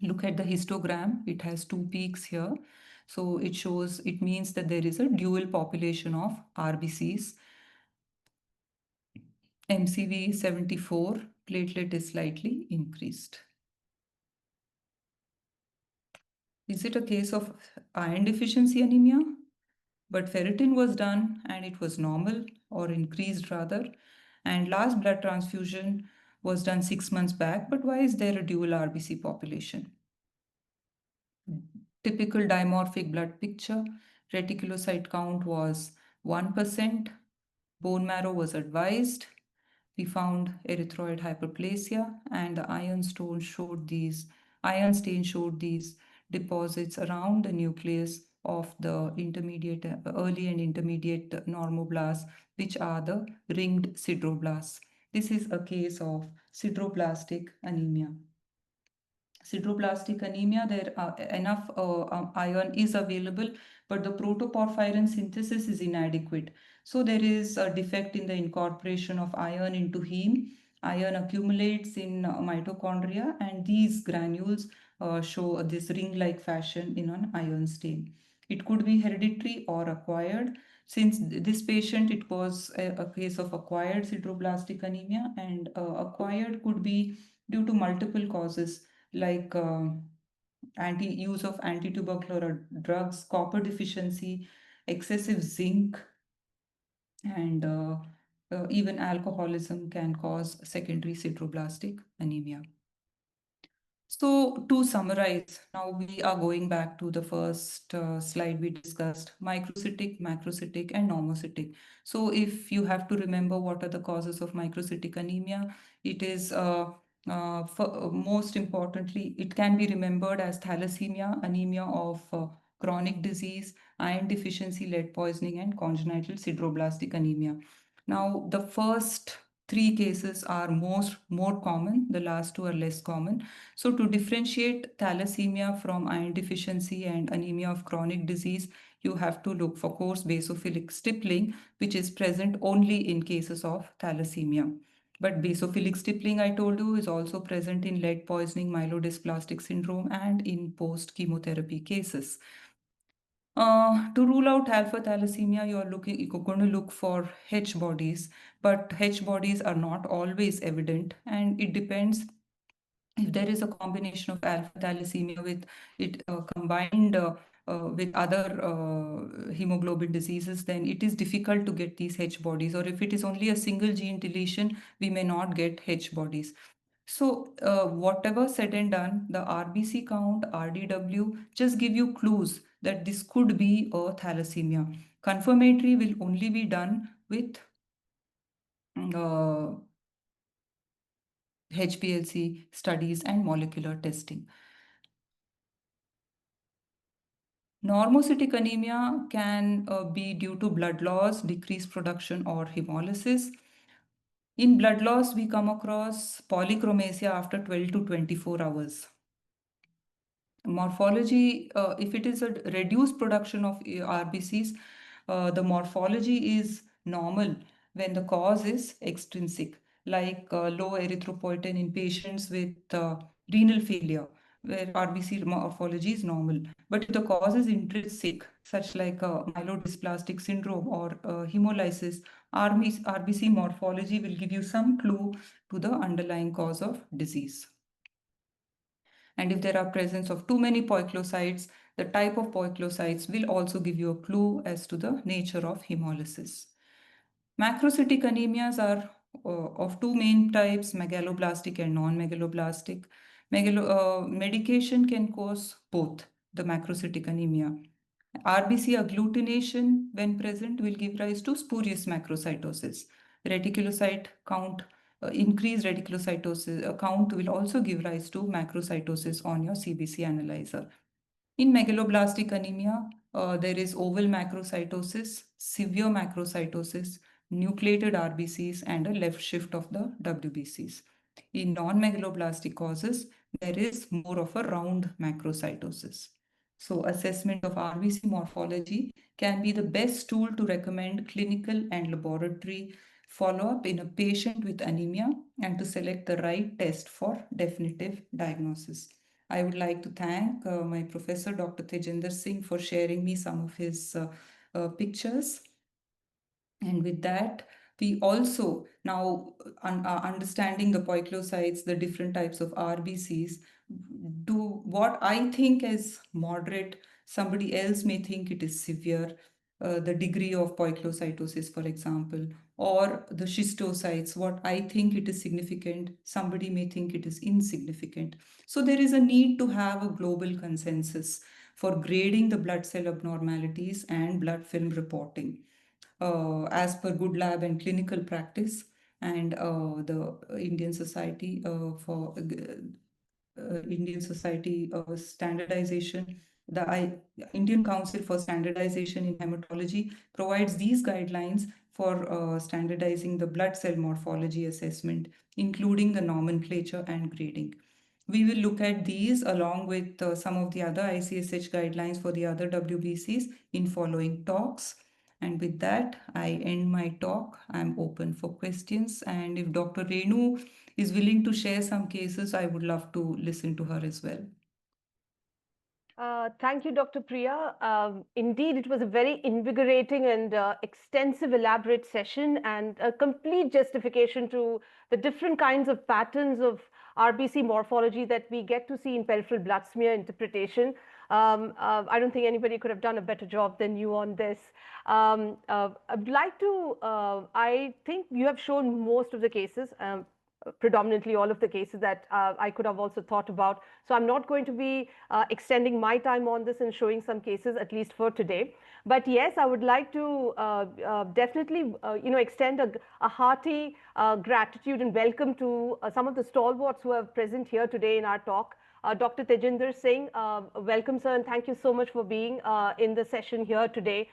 Look at the histogram. It has 2 peaks here. So it means that there is a dual population of RBCs. MCV 74, platelet is slightly increased. Is it a case of iron deficiency anemia? But ferritin was done and it was normal, or increased rather. And last blood transfusion was done 6 months back. But why is there a dual RBC population? Typical dimorphic blood picture. Reticulocyte count was 1%. Bone marrow was advised. We found erythroid hyperplasia, and the iron stain showed these deposits around the nucleus of the intermediate, early and intermediate normoblasts, which are the ringed sideroblasts. This is a case of sideroblastic anemia. Sideroblastic anemia, there are enough iron is available, but the protoporphyrin synthesis is inadequate. So there is a defect in the incorporation of iron into heme. Iron accumulates in mitochondria, and these granules show this ring-like fashion in an iron stain. It could be hereditary or acquired. Since this patient, it was a case of acquired sideroblastic anemia, and acquired could be due to multiple causes like anti use of antitubercular drugs, copper deficiency, excessive zinc, and even alcoholism can cause secondary sideroblastic anemia. So, to summarize, now we are going back to the first slide we discussed microcytic, macrocytic, and normocytic. So, if you have to remember what are the causes of microcytic anemia, it is most importantly, it can be remembered as thalassemia, anemia of chronic disease, iron deficiency, lead poisoning, and congenital sideroblastic anemia. Now, the first three cases are more common, the last two are less common. So, to differentiate thalassemia from iron deficiency and anemia of chronic disease, you have to look for coarse basophilic stippling, which is present only in cases of thalassemia. But basophilic stippling, I told you, is also present in lead poisoning, myelodysplastic syndrome, and in post chemotherapy cases. To rule out alpha thalassemia, you're going to look for H bodies, but H bodies are not always evident, and it depends if there is a combination of alpha thalassemia with it combined with other hemoglobin diseases, then it is difficult to get these H bodies. Or if it is only a single gene deletion, we may not get H bodies. So, whatever said and done, the RBC count, RDW just give you clues that this could be a thalassemia. Confirmatory will only be done with uh, HPLC studies and molecular testing. Normocytic anemia can be due to blood loss, decreased production, or hemolysis. In blood loss, we come across polychromasia after 12 to 24 hours. Morphology, if it is a reduced production of RBCs, the morphology is normal when the cause is extrinsic, like low erythropoietin in patients with renal failure, where RBC morphology is normal. But if the cause is intrinsic, such like myelodysplastic syndrome or hemolysis, RBC morphology will give you some clue to the underlying cause of disease. And if there are presence of too many poikilocytes, the type of poikilocytes will also give you a clue as to the nature of hemolysis. Macrocytic anemias are of two main types, megaloblastic and non-megaloblastic. Medication can cause both the macrocytic anemia. RBC agglutination, when present, will give rise to spurious macrocytosis. Reticulocyte count, increased reticulocytosis count will also give rise to macrocytosis on your CBC analyzer. In megaloblastic anemia, there is oval macrocytosis, severe macrocytosis, nucleated RBCs, and a left shift of the WBCs. In non-megaloblastic causes, there is more of a round macrocytosis. So, assessment of RBC morphology can be the best tool to recommend clinical and laboratory follow-up in a patient with anemia and to select the right test for definitive diagnosis. I would like to thank my professor, Dr. Tejinder Singh, for sharing me some of his pictures. And with that, we also now understanding the poikilocytes, the different types of RBCs, do what I think is moderate, somebody else may think it is severe. The degree of poikilocytosis, for example, or the schistocytes, what I think it is significant, somebody may think it is insignificant. So there is a need to have a global consensus for grading the blood cell abnormalities and blood film reporting as per good lab and clinical practice, and the Indian Society for Indian Society Standardization, Indian Council for Standardization in Hematology provides these guidelines for standardizing the blood cell morphology assessment, including the nomenclature and grading. We will look at these along with some of the other ICSH guidelines for the other WBCs in following talks. And with that, I end my talk. I'm open for questions. And if Dr. Renu is willing to share some cases, I would love to listen to her as well. Thank you, Dr. Priya. Indeed, it was a very invigorating and extensive, elaborate session and a complete justification to the different kinds of patterns of RBC morphology that we get to see in peripheral blood smear interpretation. I don't think anybody could have done a better job than you on this. I'd like to, I think you have shown most of the cases. Predominantly all of the cases that I could have also thought about. So I'm not going to be extending my time on this and showing some cases, at least for today. But yes, I would like to definitely, extend a hearty gratitude and welcome to some of the stalwarts who are present here today in our talk. Dr. Tejinder Singh, welcome, sir, and thank you so much for being in the session here today.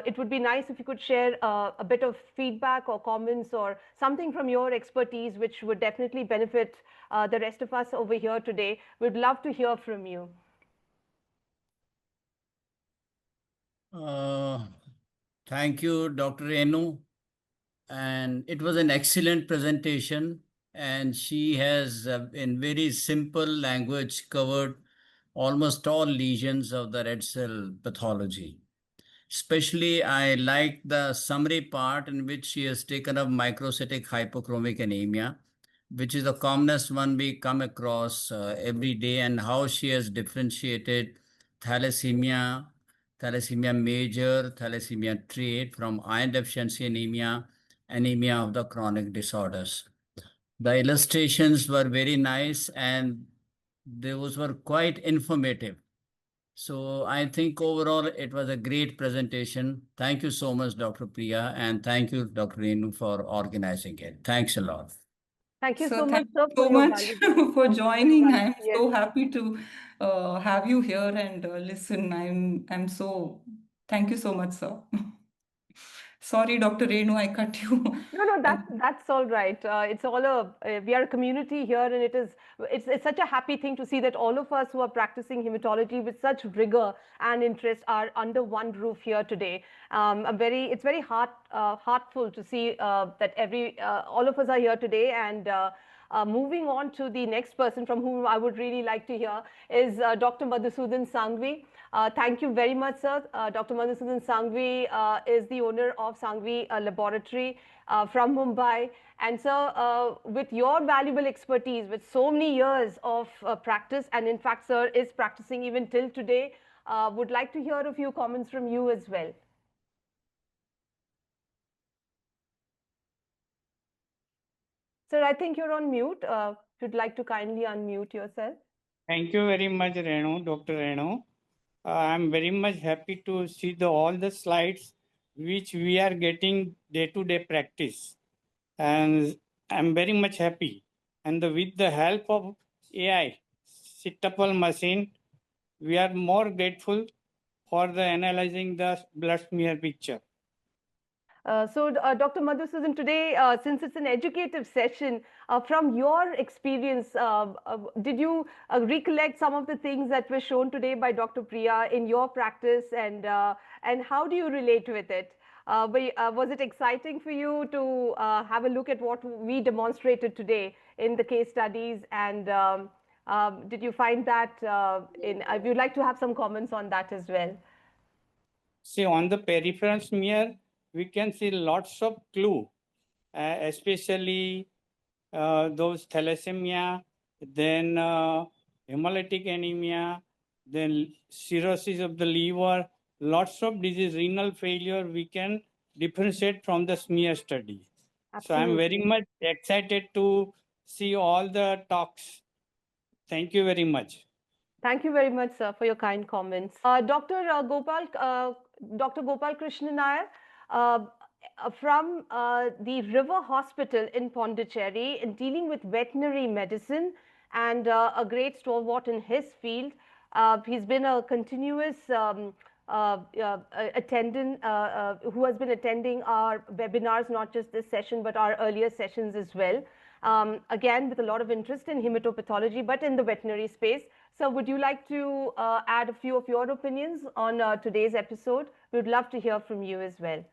It would be nice if you could share a bit of feedback or comments or something from your expertise, which would definitely benefit the rest of us over here today. We'd love to hear from you. Thank you, Dr. Renu. And it was an excellent presentation. And she has, in very simple language, covered almost all lesions of the red cell pathology. Especially, I like the summary part in which she has taken up microcytic hypochromic anemia, which is the commonest one we come across every day, and how she has differentiated thalassemia, thalassemia major, thalassemia trait from iron deficiency anemia, anemia of the chronic disorders. The illustrations were very nice and those were quite informative. So I think overall it was a great presentation. Thank you so much, Dr. Priya, and thank you, Dr. Renu, for organizing it. Thanks a lot. Thank you so So much, thank sir, you for so your much valuable for joining. I'm yes. so happy to have you here and listen. I'm so thank you so much, sir. Sorry, Dr. Renu, I cut you. No, that's all right. It's all we are a community here, and it's such a happy thing to see that all of us who are practicing hematology with such rigor and interest are under one roof here today. It's very heartful to see that all of us are here today. And moving on to the next person from whom I would really like to hear is Dr. Madhusudan Sangvi. Thank you very much, sir. Dr. Madhusudan Sangvi is the owner of Sangvi Laboratory from Mumbai. And sir, with your valuable expertise, with so many years of practice, and in fact, sir is practicing even till today, would like to hear a few comments from you as well. Sir, I think you're on mute. If you'd like to kindly unmute yourself. Thank you very much, Renu, Dr. Renu. I'm very much happy to see all the slides which we are getting day-to-day practice. And I'm very much happy. And with the help of AI, SigTuple machine, we are more grateful for the analyzing the blood smear picture. Dr. Madhusudan, today, since it's an educative session, from your experience, did you recollect some of the things that were shown today by Dr. Priya in your practice, and how do you relate with it? Was it exciting for you to have a look at what we demonstrated today in the case studies? And did you find that if you'd like to have some comments on that as well? See, on the peripheral smear, we can see lots of clue, especially those thalassemia, then hemolytic anemia, then cirrhosis of the liver, lots of disease, renal failure, we can differentiate from the smear study. Absolutely. So I'm very much excited to see all the talks. Thank you very much. Thank you very much, sir, for your kind comments. Dr. Gopal Krishnan Nair, from the River Hospital in Pondicherry, in dealing with veterinary medicine, and a great stalwart in his field. He's been a continuous attendant who has been attending our webinars, not just this session, but our earlier sessions as well. Again, with a lot of interest in hematopathology, but in the veterinary space. So would you like to add a few of your opinions on today's episode? We would love to hear from you as well.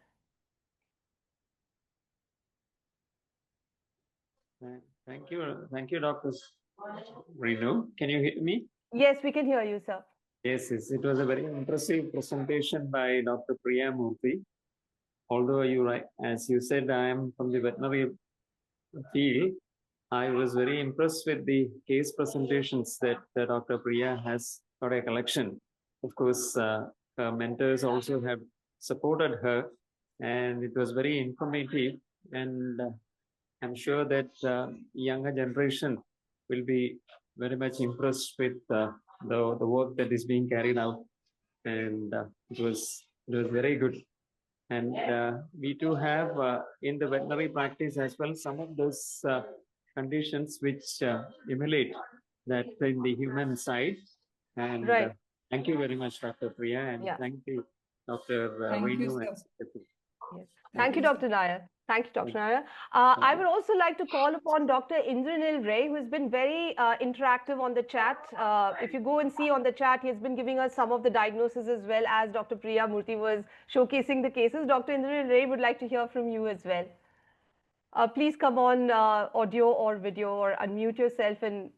Thank you, Dr. Renu. Can you hear me? Yes, we can hear you, sir. Yes, it was a very impressive presentation by Dr. Priya Murthy. Although as you said, I am from the veterinary field, I was very impressed with the case presentations that Dr. Priya has got a collection. Of course, her mentors also have supported her, and it was very informative. And I'm sure that younger generation will be very much impressed with the work that is being carried out, and it was very good. And we do have in the veterinary practice as well some of those conditions which emulate that in the human side. And Right. Thank you very much, Dr. Priya, and thank you, Dr. Thank you, Renu. sir. Yes. Thank you, Dr. Nair. Thank you, Dr. Nair. I would also like to call upon Dr. Indranil Ray, who has been very interactive on the chat. If you go and see on the chat, he has been giving us some of the diagnoses as well as Dr. Priya Murthy was showcasing the cases. Dr. Indranil Ray would like to hear from you as well. Please come on audio or video or unmute yourself and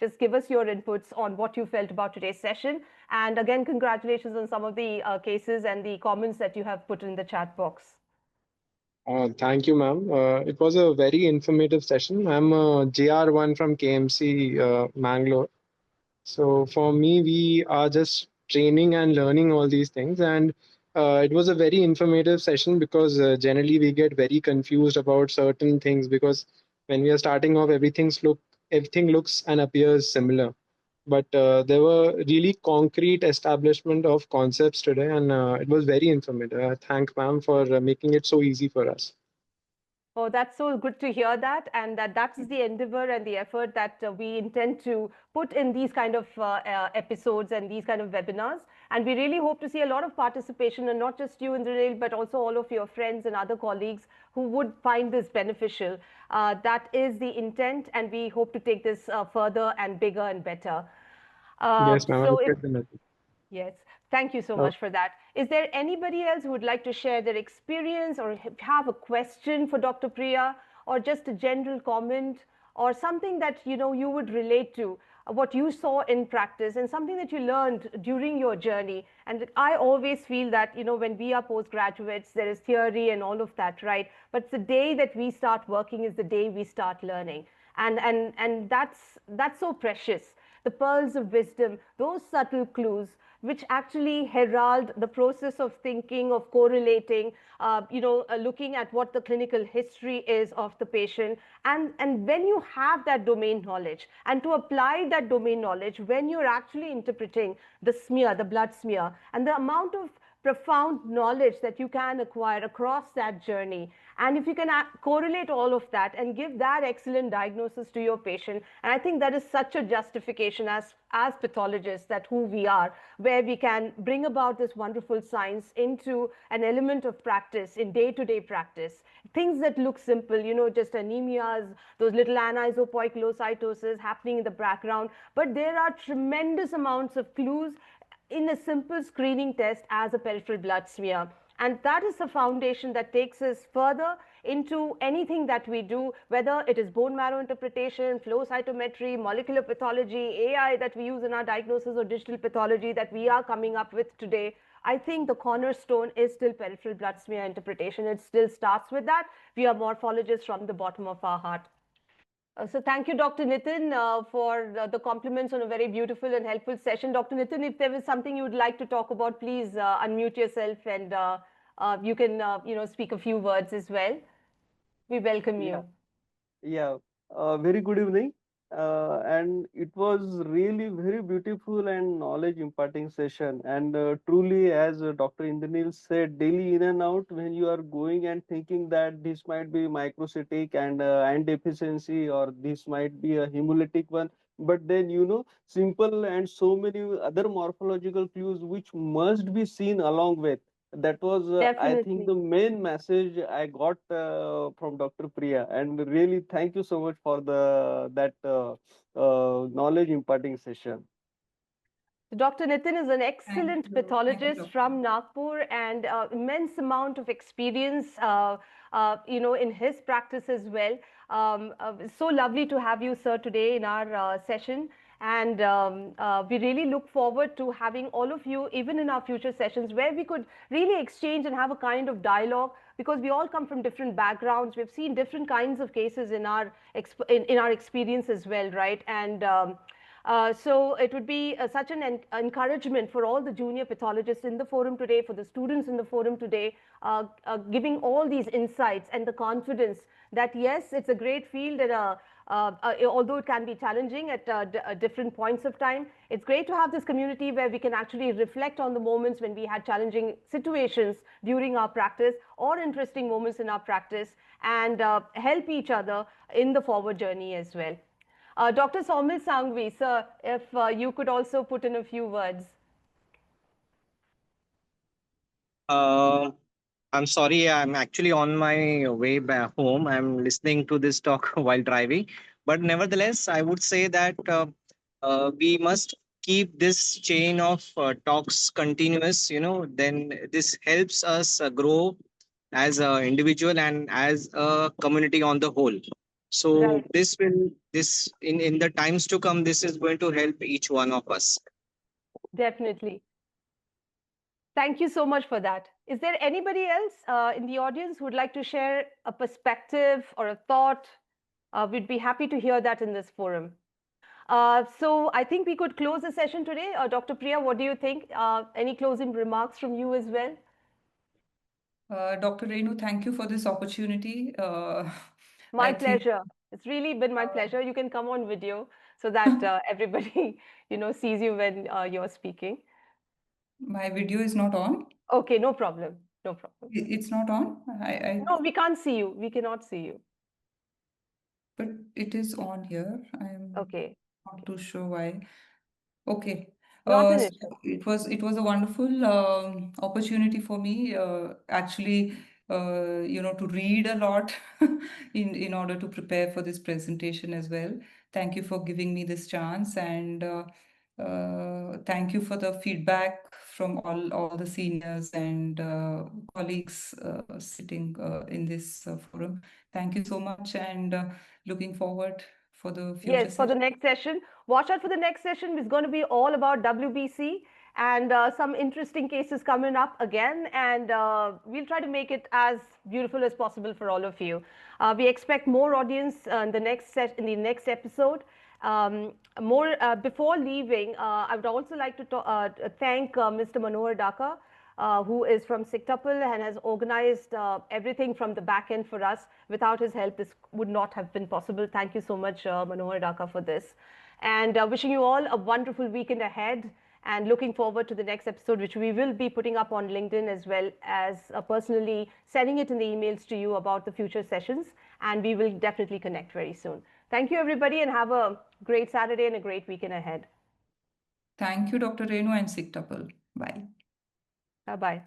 just give us your inputs on what you felt about today's session. And again, congratulations on some of the cases and the comments that you have put in the chat box. Thank you, ma'am. It was a very informative session. I'm a JR1 from KMC, Mangalore. So for me, we are just training and learning all these things. And it was a very informative session because generally we get very confused about certain things because when we are starting off, everything looks and appears similar. But there were really concrete establishment of concepts today, and it was very informative. I thank ma'am for making it so easy for us. Oh, that's so good to hear that, and that's the endeavor and the effort that we intend to put in these kind of episodes and these kind of webinars. And we really hope to see a lot of participation, and not just you, Indranil, but also all of your friends and other colleagues who would find this beneficial. That is the intent, and we hope to take this further and bigger and better. Yes, ma'am. So yes, thank you so much for that. Is there anybody else who would like to share their experience or have a question for Dr. Priya, or just a general comment or something that you would relate to, what you saw in practice and something that you learned during your journey? And I always feel that when we are postgraduates, there is theory and all of that, right? But the day that we start working is the day we start learning, and that's so precious. The pearls of wisdom, those subtle clues which actually herald the process of thinking, of correlating, looking at what the clinical history is of the patient. And when you have that domain knowledge, and to apply that domain knowledge when you're actually interpreting the smear, the blood smear, and the amount of profound knowledge that you can acquire across that journey. And if you can correlate all of that and give that excellent diagnosis to your patient, and I think that is such a justification as pathologists, that who we are, where we can bring about this wonderful science into an element of practice in day-to-day practice. Things that look simple, just anemias, those little anisopoikilocytosis happening in the background, but there are tremendous amounts of clues in a simple screening test as a peripheral blood smear. And that is the foundation that takes us further into anything that we do, whether it is bone marrow interpretation, flow cytometry, molecular pathology, AI that we use in our diagnosis, or digital pathology that we are coming up with today. I think the cornerstone is still peripheral blood smear interpretation. It still starts with that. We are morphologists from the bottom of our heart. So thank you, Dr. Nitin, for the compliments on a very beautiful and helpful session. Dr. Nitin, if there was something you would like to talk about, please unmute yourself, and you can speak a few words as well. We welcome you. Yeah, very good evening. And it was really very beautiful and knowledge imparting session. And truly, as Dr. Indranil said, daily in and out, when you are going and thinking that this might be microcytic and deficiency, or this might be a hemolytic one, but then simple and so many other morphological clues which must be seen along with. That was, I think, the main message I got from Dr. Priya, and really thank you so much for that knowledge imparting session. Dr. Nitin is an Thank excellent you. Thank you, pathologist Doctor. from Nagpur and immense amount of experience, in his practice as well. So lovely to have you, sir, today in our session. And we really look forward to having all of you, even in our future sessions, where we could really exchange and have a kind of dialogue, because we all come from different backgrounds. We've seen different kinds of cases in our in our experience as well, right? And so it would be such an encouragement for all the junior pathologists in the forum today, for the students in the forum today, giving all these insights and the confidence that yes, it's a great field, and although it can be challenging at different points of time, it's great to have this community where we can actually reflect on the moments when we had challenging situations during our practice or interesting moments in our practice, and help each other in the forward journey as well. Dr. Saumil Sangvi, sir, if you could also put in a few words. I'm sorry, I'm actually on my way back home. I'm listening to this talk while driving. But nevertheless, I would say that we must keep this chain of talks continuous, then this helps us grow as an individual and as a community on the whole. So Right, this in the times to come, this is going to help each one of us. definitely. Thank you so much for that. Is there anybody else in the audience who would like to share a perspective or a thought? We'd be happy to hear that in this forum. So I think we could close the session today. Dr. Priya, what do you think? Any closing remarks from you as well? Dr. Renu, thank you for this opportunity. My I think pleasure. It's really been my pleasure. You can come on video so that everybody, sees you when you're speaking. my video is not on. Okay, no problem. No problem. It's not on. No, we can't see you. We cannot see you. But it is on here. I'm Okay. not too sure why. Okay. Not an So issue. it was a wonderful opportunity for me, actually, to read a lot in order to prepare for this presentation as well. Thank you for giving me this chance, and thank you for the feedback from all the seniors and colleagues sitting in this forum. Thank you so much, and looking forward for the future Yes, for the session. next session. Watch out for the next session. It's going to be all about WBC and some interesting cases coming up again. And we'll try to make it as beautiful as possible for all of you. We expect more audience in the next episode. More before leaving, I would also like to thank Mr. Manohar Daka, who is from SigTuple and has organized everything from the back end for us. Without his help, this would not have been possible. Thank you so much, Manohar Daka, for this. And wishing you all a wonderful weekend ahead, and looking forward to the next episode, which we will be putting up on LinkedIn, as well as personally sending it in the emails to you about the future sessions. And we will definitely connect very soon. Thank you, everybody, and have a great Saturday and a great weekend ahead. Thank you, Dr. Renu and SigTuple. Bye. Bye-bye.